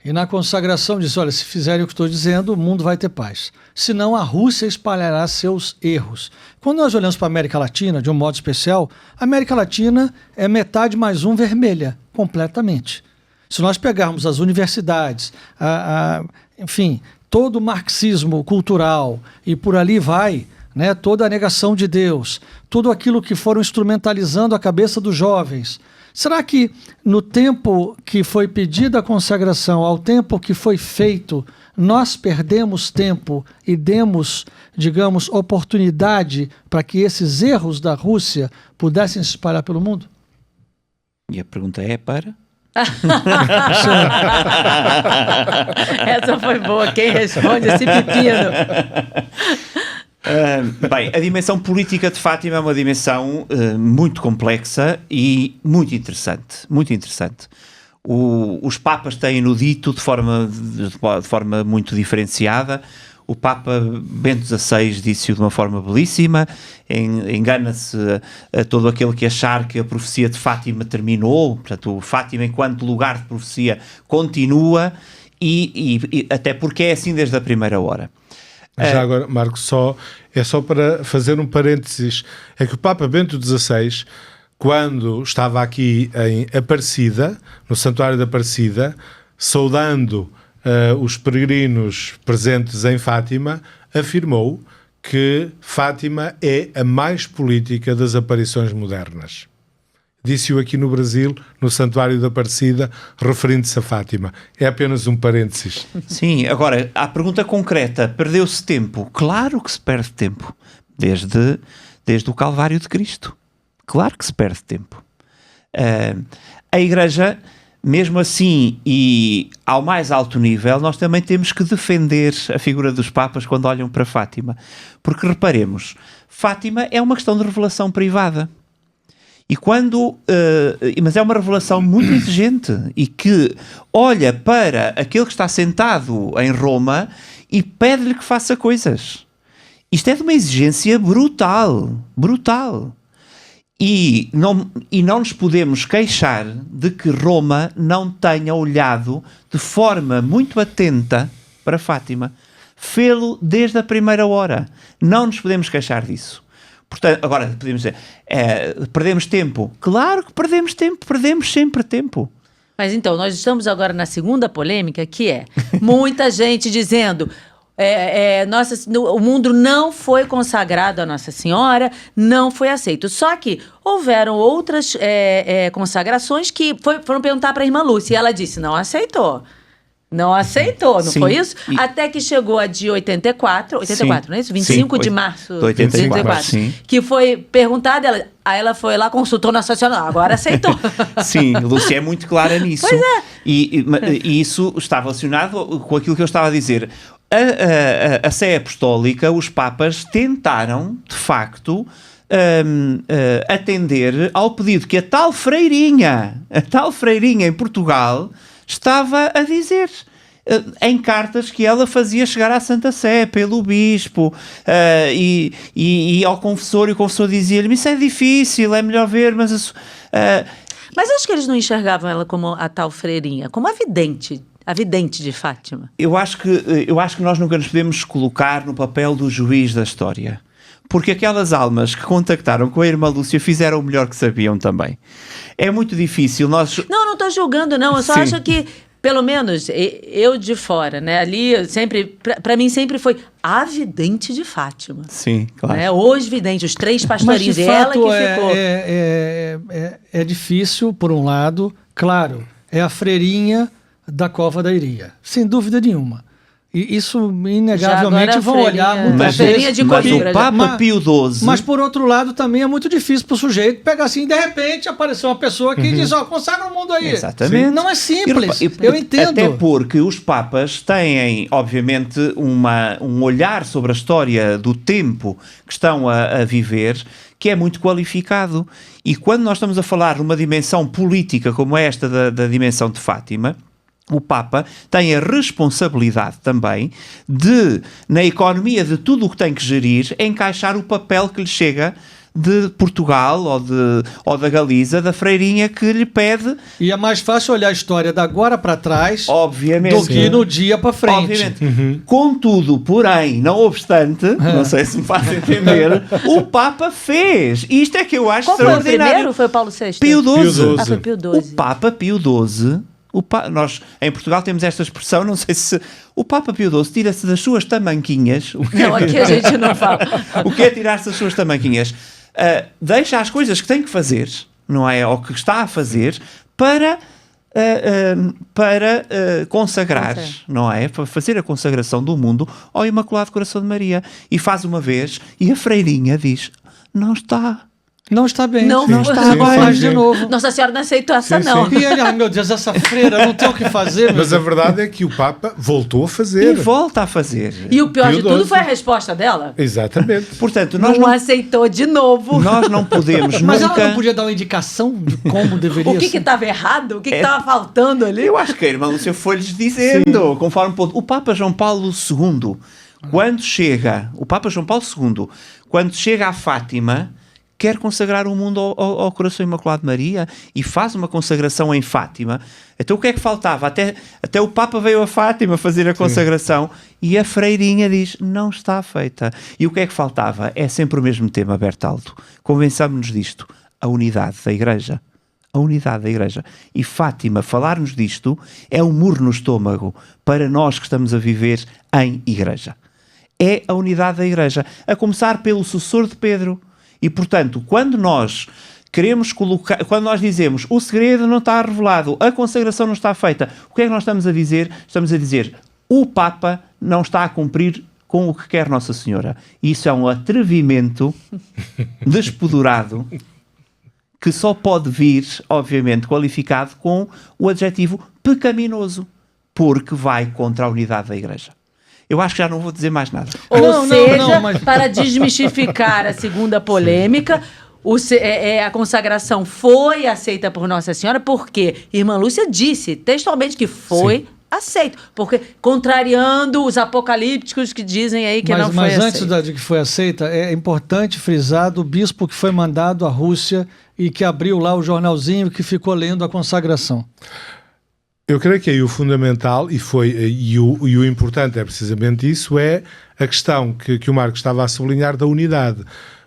E na consagração diz, olha, se fizerem o que estou dizendo, o mundo vai ter paz. Senão a Rússia espalhará seus erros. Quando nós olhamos para a América Latina, de um modo especial, a América Latina é metade mais um vermelha, completamente. Se nós pegarmos as universidades, enfim, todo o marxismo cultural e por ali vai, né, toda a negação de Deus, tudo aquilo que foram instrumentalizando a cabeça dos jovens. Será que no tempo que foi pedida a consagração, ao tempo que foi feito, nós perdemos tempo e demos, digamos, oportunidade para que esses erros da Rússia pudessem se espalhar pelo mundo? E a pergunta é para... Essa foi boa. Quem responde esse pepino? Bem, a dimensão política de Fátima é uma dimensão muito complexa e muito interessante. Muito interessante. Os papas têm-no dito de forma muito diferenciada. O Papa Bento XVI disse-o de uma forma belíssima. Engana-se a todo aquele que achar que a profecia de Fátima terminou. Portanto, Fátima, enquanto lugar de profecia, continua e até porque é assim desde a primeira hora. Já agora, Marco, só para fazer um parênteses, é que o Papa Bento XVI, quando estava aqui em Aparecida, no Santuário da Aparecida, saudando os peregrinos presentes em Fátima, afirmou que Fátima é a mais política das aparições modernas. Disse-o aqui no Brasil, no Santuário da Aparecida, referindo-se a Fátima. É apenas um parênteses. Sim, agora, a pergunta concreta, perdeu-se tempo? Claro que se perde tempo, desde o Calvário de Cristo. Claro que se perde tempo. A Igreja, mesmo assim, e ao mais alto nível, nós também temos que defender a figura dos Papas quando olham para Fátima. Porque, reparemos, Fátima é uma questão de revelação privada. E mas é uma revelação muito exigente e que olha para aquele que está sentado em Roma e pede-lhe que faça coisas. Isto é de uma exigência brutal, brutal. E não nos podemos queixar de que Roma não tenha olhado de forma muito atenta para Fátima. Fê-lo desde a primeira hora. Não nos podemos queixar disso. Portanto, agora, podemos dizer, perdemos tempo. Claro que perdemos tempo, perdemos sempre tempo. Mas então, nós estamos agora na segunda polêmica, que é muita gente dizendo o mundo não foi consagrado a Nossa Senhora, não foi aceito. Só que houveram outras consagrações que foram perguntar para a irmã Lúcia e ela disse, não aceitou. Não aceitou, não Sim. foi isso? Até que chegou a de 84, Sim. Não é isso? 25 Sim. de março de 84, sim. Que foi perguntada, aí ela foi lá, consultou Nossa Senhora, agora aceitou. Sim, Lúcia é muito clara nisso. Pois é. E isso está relacionado com aquilo que eu estava a dizer. A Sé Apostólica, os Papas tentaram, de facto, atender ao pedido que a tal freirinha em Portugal estava a dizer em cartas que ela fazia chegar à Santa Sé pelo bispo e ao confessor, e o confessor dizia-lhe, isso é difícil, é melhor ver, mas Mas acho que eles não enxergavam ela como a tal freirinha, como a vidente de Fátima. eu acho que nós nunca nos podemos colocar no papel do juiz da história. Porque aquelas almas que contactaram com a irmã Lúcia fizeram o melhor que sabiam também. É muito difícil nós... Não estou julgando, não. Eu só Sim. acho que, pelo menos, eu de fora, né? Ali, sempre, para mim, sempre foi a vidente de Fátima. Sim, claro. Né? Os videntes, os 3 pastorinhos, Mas, de ela fato, que ficou. é difícil, por um lado, claro, é a freirinha da Cova da Iria, sem dúvida nenhuma. E isso, inegavelmente, vão olhar muitas vezes. Mas o Papa Pio XII... Mas, por outro lado, também é muito difícil para o sujeito pegar assim, de repente, aparecer uma pessoa que diz, consagra o mundo aí. Exatamente. Não é simples, eu entendo. Até porque os Papas têm, obviamente, um olhar sobre a história do tempo que estão a viver, que é muito qualificado. E quando nós estamos a falar numa dimensão política como esta da dimensão de Fátima, o Papa tem a responsabilidade também de, na economia de tudo o que tem que gerir, encaixar o papel que lhe chega de Portugal ou da Galiza, da freirinha que lhe pede. E é mais fácil olhar a história da agora para trás, obviamente, do que no dia para frente. Obviamente. Contudo, porém, não obstante, não sei se me faz entender, o Papa fez. Isto é que eu acho Qual foi o extraordinário. primeiro? Foi o Paulo VI? Pio XII. Ah, foi Pio XII. O Papa Pio XII... nós, em Portugal, temos esta expressão, não sei se... O Papa Pio XII tira-se das suas tamanquinhas... Não, aqui a gente não fala. O que é tirar-se das suas tamanquinhas? Deixa as coisas que tem que fazer, não é? Ou que está a fazer, para consagrar, não é? Para fazer a consagração do mundo ao Imaculado Coração de Maria. E faz uma vez, e a freirinha diz, não está bem. Não está bem. Faz de novo. Nossa Senhora não aceitou essa, não. E ele, ai meu Deus, essa freira, não tem o que fazer. Mas a verdade é que o Papa voltou a fazer. E volta a fazer. E o pior Pio de tudo XII. foi a resposta dela. Exatamente. Portanto, Não aceitou de novo. nós não podemos Mas nunca... ela não podia dar uma indicação de como deveria O que ser? estava errado? O que estava faltando ali? Eu acho que a irmã Lúcia foi-lhes dizendo, conforme o Papa João Paulo II, quando chega, quando chega a Fátima, quer consagrar o mundo ao Coração Imaculado de Maria e faz uma consagração em Fátima. Então o que é que faltava? Até o Papa veio a Fátima fazer a consagração e a freirinha diz, não está feita. E o que é que faltava? É sempre o mesmo tema, Bertaldo. Convençamos-nos disto. A unidade da Igreja. A unidade da Igreja. E Fátima, falar-nos disto é um murro no estômago para nós que estamos a viver em Igreja. É a unidade da Igreja. A começar pelo sucessor de Pedro. E, portanto, quando nós queremos colocar, quando nós dizemos o segredo não está revelado, a consagração não está feita, o que é que nós estamos a dizer? Estamos a dizer, o Papa não está a cumprir com o que quer Nossa Senhora. Isso é um atrevimento despodurado que só pode vir, obviamente, qualificado com o adjetivo pecaminoso, porque vai contra a unidade da Igreja. Eu acho que já não vou dizer mais nada. Ou seja, para desmistificar a segunda polêmica, a consagração foi aceita por Nossa Senhora, porque Irmã Lúcia disse textualmente que foi aceito, porque contrariando os apocalípticos que dizem aí que não foi aceito. Mas antes de que foi aceita, é importante frisar do bispo que foi mandado à Rússia e que abriu lá o jornalzinho que ficou lendo a consagração. Eu creio que aí o fundamental e o importante é precisamente isso, é a questão que o Marcos estava a sublinhar da unidade.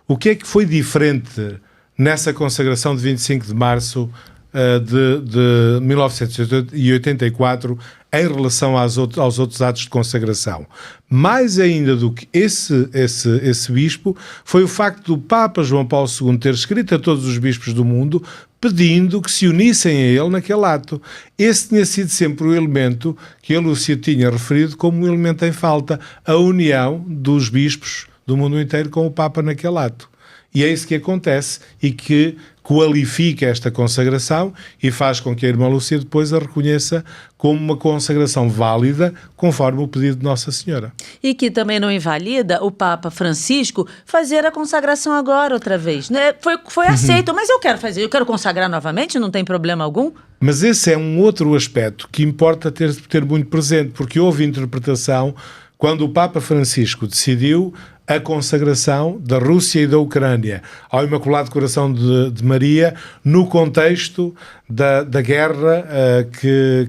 O que é que foi diferente nessa consagração de 25 de março de 1984 em relação aos outros atos de consagração? Mais ainda do que esse bispo, foi o facto do Papa João Paulo II ter escrito a todos os bispos do mundo pedindo que se unissem a ele naquele ato. Esse tinha sido sempre o elemento que a Lúcia tinha referido como um elemento em falta, a união dos bispos do mundo inteiro com o Papa naquele ato. E é isso que acontece e que qualifica esta consagração e faz com que a Irmã Lúcia depois a reconheça como uma consagração válida conforme o pedido de Nossa Senhora. E que também não invalida o Papa Francisco fazer a consagração agora outra vez. Né? Foi aceito, mas eu quero consagrar novamente, não tem problema algum. Mas esse é um outro aspecto que importa ter muito presente, porque houve interpretação quando o Papa Francisco decidiu a consagração da Rússia e da Ucrânia ao Imaculado Coração de Maria no contexto da guerra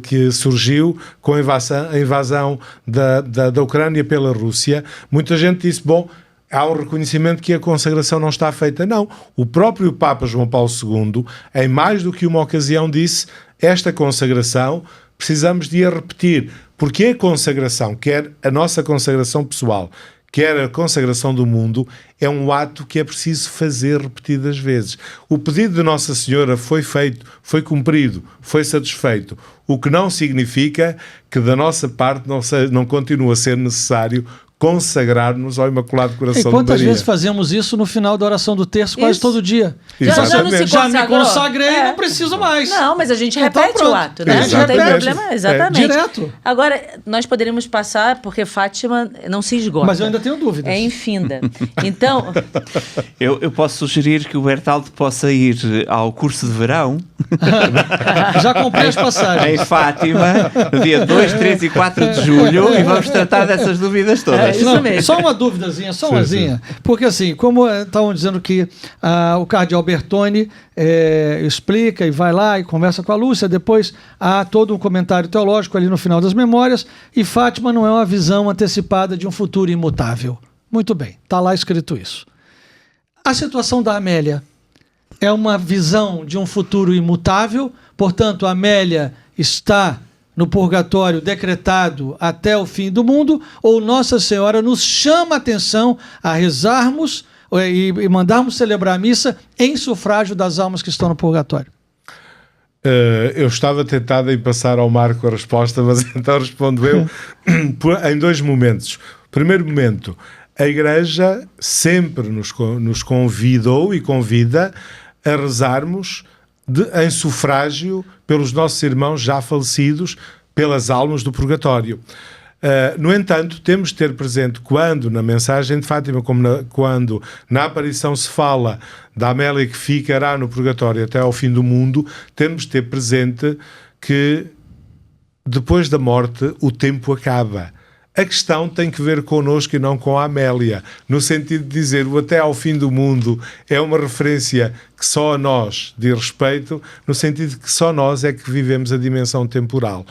que surgiu com a invasão da Ucrânia pela Rússia. Muita gente disse, bom, há um reconhecimento que a consagração não está feita. Não, o próprio Papa João Paulo II, em mais do que uma ocasião, disse, esta consagração precisamos de a repetir, porque a consagração, quer a nossa consagração pessoal, quer a consagração do mundo, é um ato que é preciso fazer repetidas vezes. O pedido de Nossa Senhora foi feito, foi cumprido, foi satisfeito, o que não significa que da nossa parte não continua a ser necessário consagrar-nos ao Imaculado Coração de Maria. E quantas vezes fazemos isso no final da oração do terço, quase todo dia? Já não se Já me consagrei, não preciso mais. Não, mas a gente repete o ato, né? Exatamente. Não tem problema, exatamente. Direto. Agora, nós poderíamos passar, porque Fátima não se esgota. Mas eu ainda tenho dúvidas. É infinda. Então... Eu posso sugerir que o Bertaldo possa ir ao curso de verão Já comprei as passagens. em Fátima, no dia 2, 3 e 4 de julho, e vamos tratar dessas dúvidas todas. Isso mesmo. Só uma duvidazinha, umazinha. Porque assim, como estavam dizendo que o cardeal Bertone explica e vai lá e conversa com a Lúcia, depois há todo um comentário teológico ali no final das memórias, e Fátima não é uma visão antecipada de um futuro imutável. Muito bem, está lá escrito isso. A situação da Amélia é uma visão de um futuro imutável, portanto, a Amélia está no purgatório decretado até o fim do mundo, ou Nossa Senhora nos chama a atenção a rezarmos e mandarmos celebrar a missa em sufrágio das almas que estão no purgatório? Eu estava tentado em passar ao Marco a resposta, mas então respondo eu em dois momentos. Primeiro momento, a Igreja sempre nos convidou e convida a rezarmos em sufrágio pelos nossos irmãos já falecidos, pelas almas do purgatório. No entanto, temos de ter presente quando na mensagem de Fátima, quando na aparição se fala da Amélia que ficará no purgatório até ao fim do mundo, temos de ter presente que depois da morte o tempo acaba. A questão tem que ver connosco e não com a Amélia, no sentido de dizer o até ao fim do mundo é uma referência que só a nós diz respeito, no sentido de que só nós é que vivemos a dimensão temporal.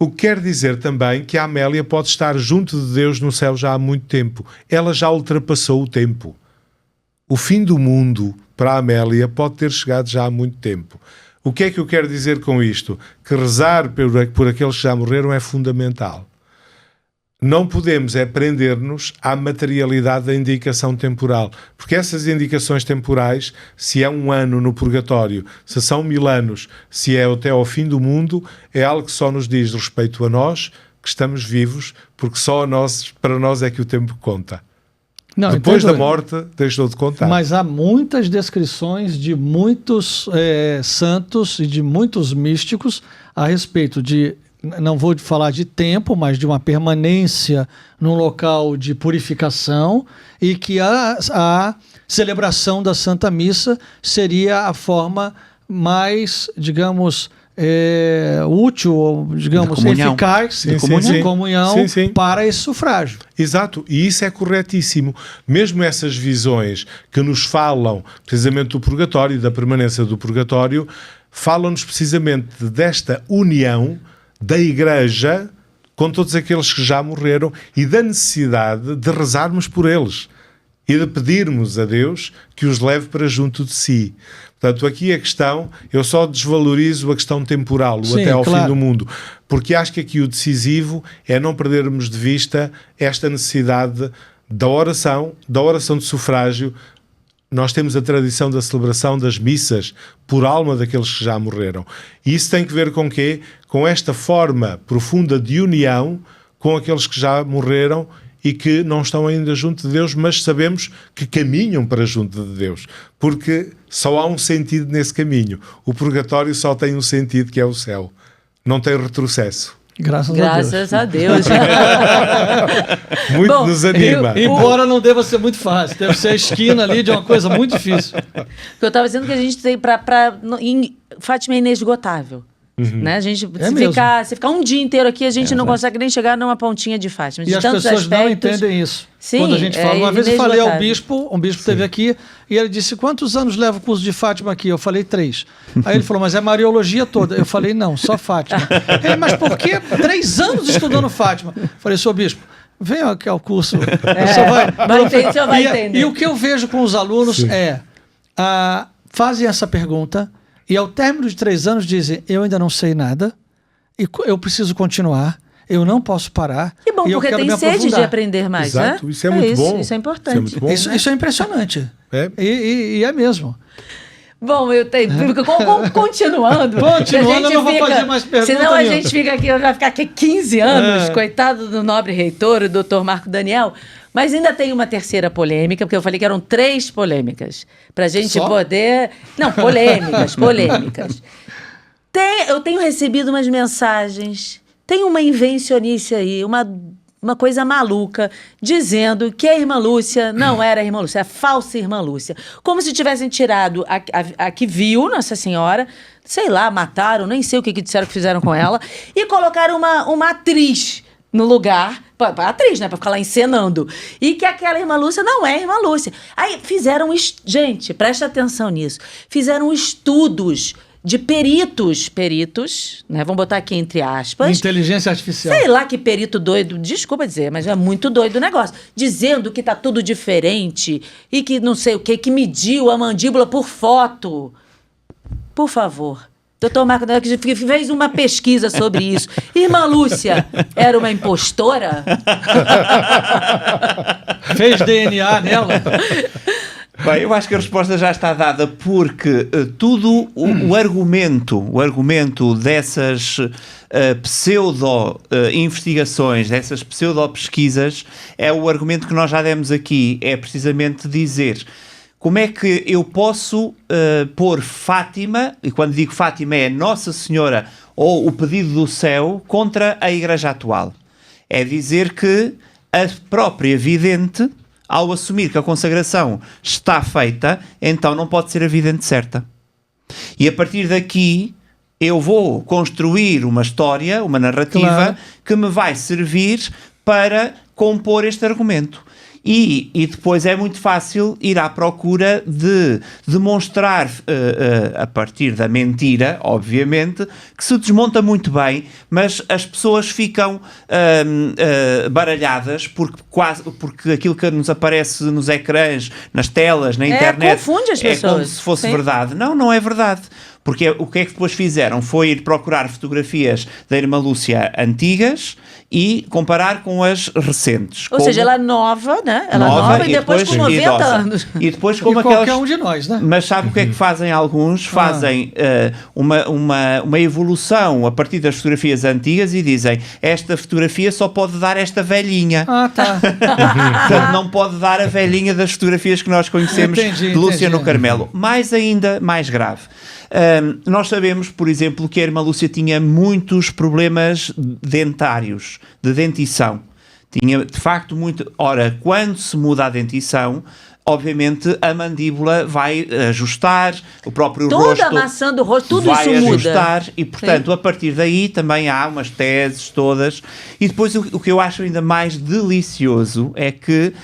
O que quer dizer também que a Amélia pode estar junto de Deus no céu já há muito tempo. Ela já ultrapassou o tempo. O fim do mundo para a Amélia pode ter chegado já há muito tempo. O que é que eu quero dizer com isto? Que rezar por aqueles que já morreram é fundamental. Não podemos prender-nos à materialidade da indicação temporal, porque essas indicações temporais, se é 1 ano no purgatório, se são 1000 anos, se é até ao fim do mundo, é algo que só nos diz respeito a nós, que estamos vivos, porque só para nós é que o tempo conta. Não, depois da morte, deixou de contar. Mas há muitas descrições de muitos santos e de muitos místicos a respeito de, não vou falar de tempo, mas de uma permanência num local de purificação, e que a celebração da Santa Missa seria a forma mais, digamos, útil, ou, digamos, eficaz de comunhão para esse sufrágio. Exato, e isso é corretíssimo. Mesmo essas visões que nos falam precisamente do purgatório e da permanência do purgatório, falam-nos precisamente desta união da Igreja com todos aqueles que já morreram e da necessidade de rezarmos por eles e de pedirmos a Deus que os leve para junto de si. Portanto, aqui a questão, eu só desvalorizo a questão temporal, até ao fim do mundo, porque acho que aqui o decisivo é não perdermos de vista esta necessidade da oração de sufrágio. Nós temos a tradição da celebração das missas por alma daqueles que já morreram. E isso tem que ver com quê? Com esta forma profunda de união com aqueles que já morreram e que não estão ainda junto de Deus, mas sabemos que caminham para junto de Deus. Porque só há um sentido nesse caminho. O purgatório só tem um sentido, que é o céu. Não tem retrocesso. Graças a Deus. Muito nos anima. Embora não deva ser muito fácil, deve ser a esquina ali de uma coisa muito difícil. Eu estava dizendo que a gente tem Fátima é inesgotável. Né? A gente se ficar um dia inteiro aqui, a gente não consegue nem chegar numa pontinha de Fátima. E as pessoas não entendem isso. Sim, quando a gente fala, uma vez eu falei ao bispo, um bispo esteve aqui, e ele disse: quantos anos leva o curso de Fátima aqui? Eu falei 3. Aí ele falou: mas é Mariologia toda. Eu falei: não, só Fátima. Ele: mas por que 3 anos estudando Fátima? Eu falei: senhor bispo, venha aqui ao curso. Você vai entender. E o que eu vejo com os alunos fazem essa pergunta, e ao término de 3 anos dizem: eu ainda não sei nada, e eu preciso continuar, eu não posso parar. Que bom, porque tem sede de aprender mais. Exato, né? Isso é muito bom. Isso é importante. Isso é muito bom. Isso é impressionante. E é mesmo. Bom, eu tenho. Continuando. Continuando, eu não vou fazer mais perguntas. Senão a gente fica aqui, vai ficar aqui 15 anos, coitado do nobre reitor, o doutor Marco Daniel. Mas ainda tem uma terceira polêmica, porque eu falei que eram 3 polêmicas. Pra gente poder. Não, polêmicas. Eu tenho recebido umas mensagens, tem uma invencionice aí, uma coisa maluca, dizendo que a irmã Lúcia não era a irmã Lúcia, a falsa irmã Lúcia. Como se tivessem tirado a que viu Nossa Senhora, sei lá, mataram, nem sei o que disseram que fizeram com ela, e colocaram uma atriz no lugar, pra atriz, né, pra ficar lá encenando, e que aquela irmã Lúcia não é a irmã Lúcia. Aí fizeram, gente, presta atenção nisso, fizeram estudos de peritos, né? Vamos botar aqui entre aspas. Inteligência artificial. Sei lá que perito doido, desculpa dizer, mas é muito doido o negócio. Dizendo que tá tudo diferente e que não sei o que mediu a mandíbula por foto. Por favor. Doutor Marco, que fez uma pesquisa sobre isso. Irmã Lúcia era uma impostora? Fez DNA nela? Bem, eu acho que a resposta já está dada porque tudo o argumento dessas pseudo-investigações, dessas pseudo-pesquisas, é o argumento que nós já demos aqui, é precisamente dizer como é que eu posso pôr Fátima, e quando digo Fátima é Nossa Senhora ou o pedido do céu, contra a Igreja atual. É dizer que a própria vidente, ao assumir que a consagração está feita, então não pode ser a vidente certa. E a partir daqui eu vou construir uma história, uma narrativa, que me vai servir para compor este argumento. E depois é muito fácil ir à procura de demonstrar, a partir da mentira, obviamente, que se desmonta muito bem, mas as pessoas ficam baralhadas porque aquilo que nos aparece nos ecrãs, nas telas, na internet, confunde as pessoas. É como se fosse verdade. Não é verdade. Porque o que é que depois fizeram? Foi ir procurar fotografias da irmã Lúcia antigas e comparar com as recentes. Ou seja, ela é nova, né? Ela nova e depois com 90 idosa. anos. E depois como qualquer um de nós, né? Mas sabe o que é que fazem alguns? Fazem uma evolução a partir das fotografias antigas e dizem esta fotografia só pode dar esta velhinha. Tá. Portanto, não pode dar a velhinha das fotografias que nós conhecemos de Lúcia no Carmelo. Mais ainda, mais grave. Nós sabemos, por exemplo, que a irmã Lúcia tinha muitos problemas dentários, de dentição. Tinha, de facto, muito... Ora, quando se muda a dentição, obviamente a mandíbula vai ajustar, o próprio rosto... Toda a maçã do rosto, tudo vai isso ajustar, muda. E, portanto, a partir daí também há umas teses todas. E depois o que eu acho ainda mais delicioso é que,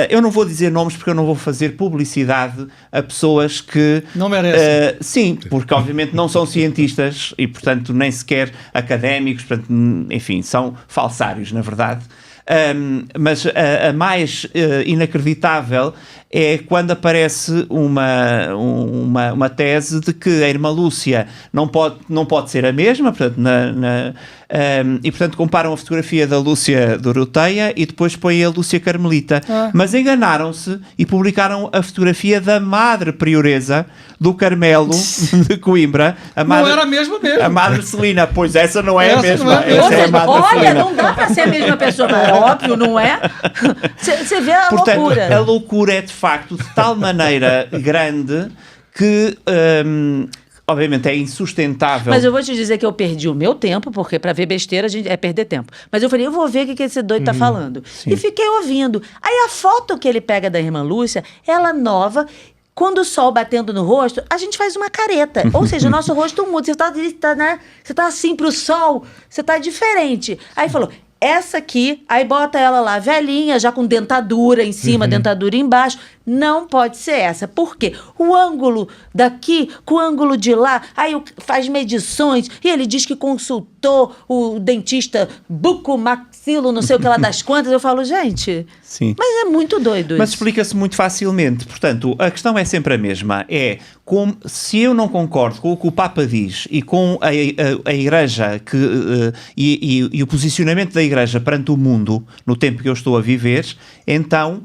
eu não vou dizer nomes porque eu não vou fazer publicidade a pessoas que... Não merecem. Sim, porque obviamente não são cientistas e, portanto, nem sequer académicos, portanto, enfim, são falsários, na verdade. Mas a mais inacreditável é quando aparece uma tese de que a irmã Lúcia não pode ser a mesma, portanto, e portanto comparam a fotografia da Lúcia Doroteia e depois põem a Lúcia Carmelita. Mas enganaram-se e publicaram a fotografia da Madre Prioresa do Carmelo de Coimbra. Não era a mesma mesmo. A Madre Celina, pois essa não é a mesma. Essa É a Madre Olha, Celina. não dá para ser a mesma pessoa, mas é óbvio, não é? Você vê a Portanto, loucura. a loucura é de facto de tal maneira grande que, obviamente, é insustentável. Mas eu vou te dizer que eu perdi o meu tempo, porque para ver besteira a gente é perder tempo. Mas eu falei, eu vou ver o que esse doido tá falando. sim. E fiquei ouvindo. Aí a foto que ele pega da irmã Lúcia, ela nova. Quando o sol batendo no rosto, a gente faz uma careta. Ou seja, o nosso rosto muda. Você tá assim pro sol, você tá diferente. Aí falou, essa aqui, aí bota ela lá, velhinha, já com dentadura em cima, dentadura embaixo. Não pode ser essa. Por quê? O ângulo daqui com o ângulo de lá, aí faz medições, e ele diz que consultou o dentista bucomaxilo, não sei o que lá das quantas. Eu falo, gente, Sim. mas é muito doido Mas isso. explica-se muito facilmente. Portanto, a questão é sempre a mesma. Se eu não concordo com o que o Papa diz e com a Igreja e o posicionamento da Igreja perante o mundo no tempo que eu estou a viver, então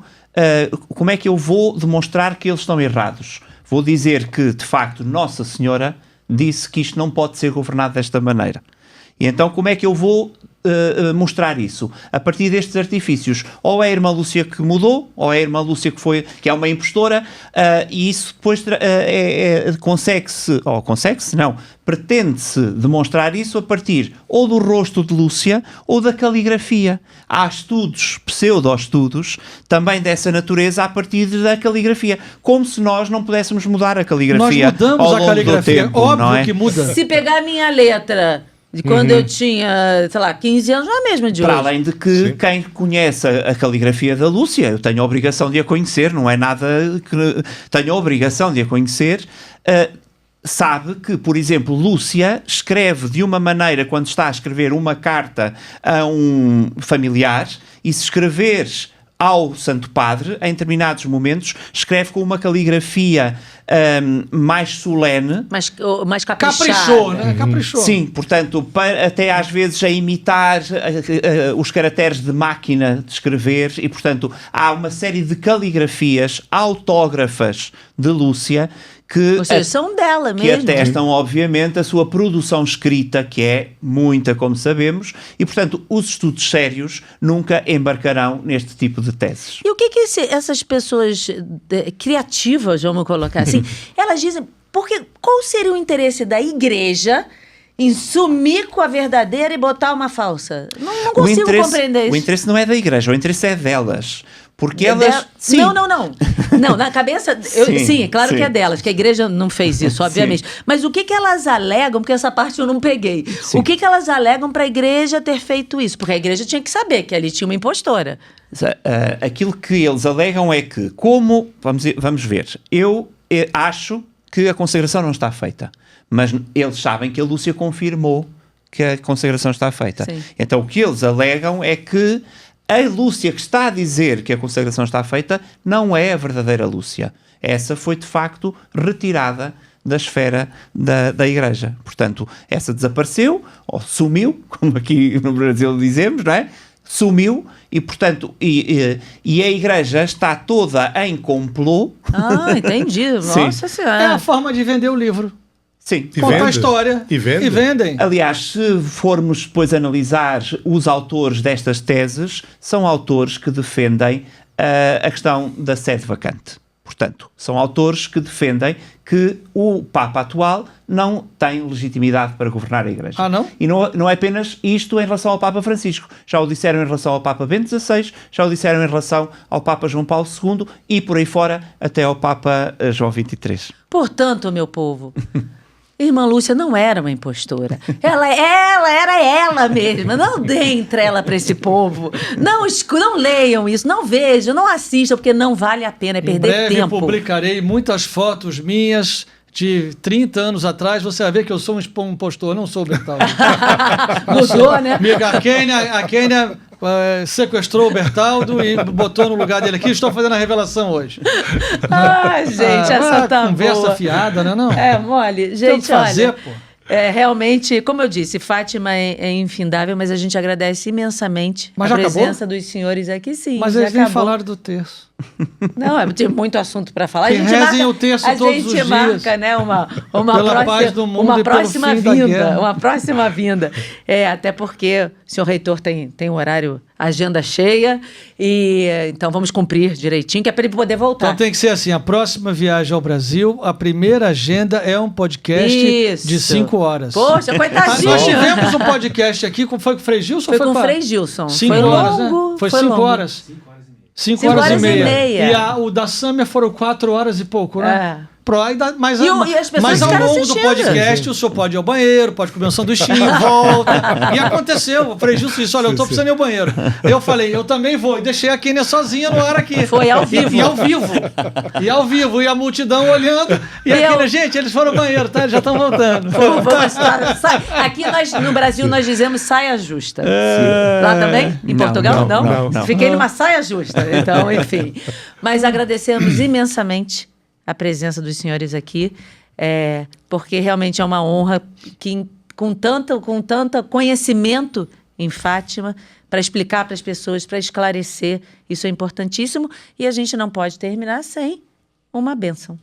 como é que eu vou demonstrar que eles estão errados? Vou dizer que, de facto, Nossa Senhora disse que isto não pode ser governado desta maneira. E então como é que eu vou mostrar isso? A partir destes artifícios. Ou é a irmã Lúcia que mudou, ou é a irmã Lúcia que é uma impostora, e isso depois pretende-se demonstrar isso a partir ou do rosto de Lúcia ou da caligrafia. Há estudos, pseudo-estudos, também dessa natureza a partir da caligrafia. Como se nós não pudéssemos mudar a caligrafia. Nós mudamos ao a longo caligrafia, do tempo, óbvio não é? que muda. Se pegar a minha letra de quando eu tinha, sei lá, 15 anos, não é a mesma de Para hoje. além de que quem conhece a caligrafia da Lúcia, eu tenho a obrigação de a conhecer, não é nada que... Tenho a obrigação de a conhecer... sabe que, por exemplo, Lúcia escreve de uma maneira quando está a escrever uma carta a um familiar, e se escreveres ao Santo Padre, em determinados momentos, escreve com uma caligrafia mais solene. Mais caprichada. Caprichou, né? Caprichou. Sim, portanto, até às vezes a imitar os caracteres de máquina de escrever, e portanto há uma série de caligrafias autógrafas de Lúcia que, Ou seja, são dela que mesmo. atestam, obviamente, a sua produção escrita, que é muita, como sabemos, e, portanto, os estudos sérios nunca embarcarão neste tipo de teses. E o que essas pessoas criativas, vamos colocar assim, elas dizem, qual seria o interesse da igreja em sumir com a verdadeira e botar uma falsa? Não consigo compreender isso. O interesse não é da igreja, o interesse é delas. Porque É elas... Sim. Não. Não, na cabeça... Sim, é claro sim. que é delas, que a igreja não fez isso, obviamente. Mas o que elas alegam, porque essa parte eu não peguei, Sim. o que elas alegam para a igreja ter feito isso? Porque a igreja tinha que saber que ali tinha uma impostora. Aquilo que eles alegam é que, vamos ver, eu acho que a consagração não está feita, mas eles sabem que a Lúcia confirmou que a consagração está feita. Sim. Então o que eles alegam é que a Lúcia que está a dizer que a consagração está feita não é a verdadeira Lúcia. Essa foi, de facto, retirada da esfera da Igreja. Portanto, essa desapareceu, ou sumiu, como aqui no Brasil dizemos, não é? Sumiu, e, portanto, e a Igreja está toda em complô. Ah, entendi. Nossa Senhora. É a forma de vender o livro. Sim. E Conta a vende. história. E vende. vendem. Aliás, se formos depois analisar os autores destas teses, são autores que defendem a questão da sede vacante. Portanto, são autores que defendem que o Papa atual não tem legitimidade para governar a Igreja. Ah, não? E não é apenas isto em relação ao Papa Francisco. Já o disseram em relação ao Papa Bento XVI, já o disseram em relação ao Papa João Paulo II e por aí fora até ao Papa João XXIII. Portanto, meu povo, irmã Lúcia não era uma impostora. Ela era ela mesma. Não deem trela para esse povo. Não leiam isso, não vejam, não assistam, porque não vale a pena, é Em perder breve tempo. publicarei muitas fotos minhas de 30 anos atrás. Você vai ver que eu sou um impostor, não sou o Bertaldo. Mudou, né? Amiga, a Kênia sequestrou o Bertaldo e botou no lugar dele aqui. Estou fazendo a revelação hoje. Ai, gente, essa tá conversa boa. fiada, né? Não? É mole. Tem Gente, que fazer, olha... pô. Realmente, como eu disse, Fátima é infindável, mas a gente agradece imensamente Mas a já acabou? presença dos senhores aqui, sim. Mas já eles nem acabou. falaram do terço. Não, tem muito assunto para falar. Que rezem o terço todos os dias. marca, né, uma Pela paz do mundo uma e pelo próxima fim da vinda, guerra. uma próxima vinda. Até porque o senhor reitor tem um horário, agenda cheia, e então vamos cumprir direitinho, que é para ele poder voltar. Então tem que ser assim, a próxima viagem ao Brasil, a primeira agenda é um podcast Isso. de 5 horas. Poxa, coitadinho. Nós tivemos um podcast aqui, foi com o Frei Gilson? Foi com o com a- Frei Gilson. 5 Foi horas, longo, né? Foi foi 5 longo. horas. 5 5 horas e horas e meia. meia. E o da Sâmia foram 4 horas e pouco, né? Mas, E as pessoas mas ao ficaram longo do assistindo. podcast, o senhor pode ir ao banheiro, pode comer um sanduichinho, volta. E aconteceu. O Frei Gilson disse: olha, eu tô precisando ir ao banheiro. Eu falei, eu também vou. E deixei a Kênia sozinha no ar aqui. Foi ao vivo. E ao vivo. E ao vivo. E a multidão olhando. E a Kênia, gente, eles foram ao banheiro, tá? Eles já estão voltando. Aqui no Brasil nós dizemos saia justa. Lá também? Em Não, Portugal? não. Fiquei numa saia justa. Então, enfim. Mas agradecemos imensamente a presença dos senhores aqui, porque realmente é uma honra que, com tanto conhecimento em Fátima, para explicar para as pessoas, para esclarecer, isso é importantíssimo, e a gente não pode terminar sem uma bênção.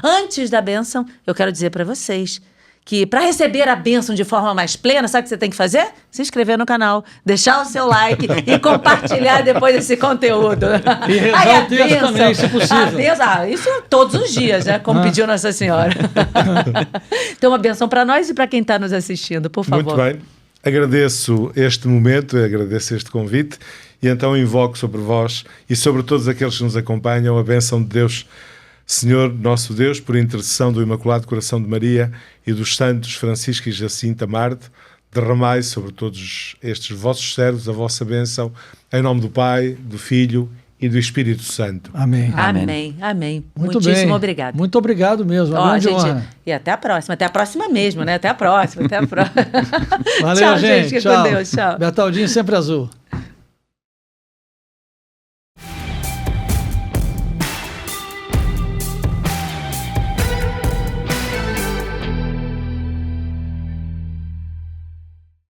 Antes da bênção, eu quero dizer para vocês que para receber a bênção de forma mais plena, sabe o que você tem que fazer? Se inscrever no canal, deixar o seu like e compartilhar depois esse conteúdo. E rezar o texto também, se possível. A bênção, isso todos os dias, né? Como pediu Nossa Senhora. Então, uma bênção para nós e para quem está nos assistindo, por favor. Muito bem. Agradeço este momento, agradeço este convite e então invoco sobre vós e sobre todos aqueles que nos acompanham a bênção de Deus, Senhor, nosso Deus, por intercessão do Imaculado Coração de Maria e dos santos Francisco e Jacinta Marde, derramai sobre todos estes vossos servos a vossa bênção, em nome do Pai, do Filho e do Espírito Santo. Amém. Amém, amém. Muito Muitíssimo bem. obrigado. Muito obrigado mesmo, uma grande honra. E até a próxima mesmo, né? Até a próxima. Valeu, Tchau, gente. Fica Tchau. com Deus, tchau. Bertaldinho sempre azul.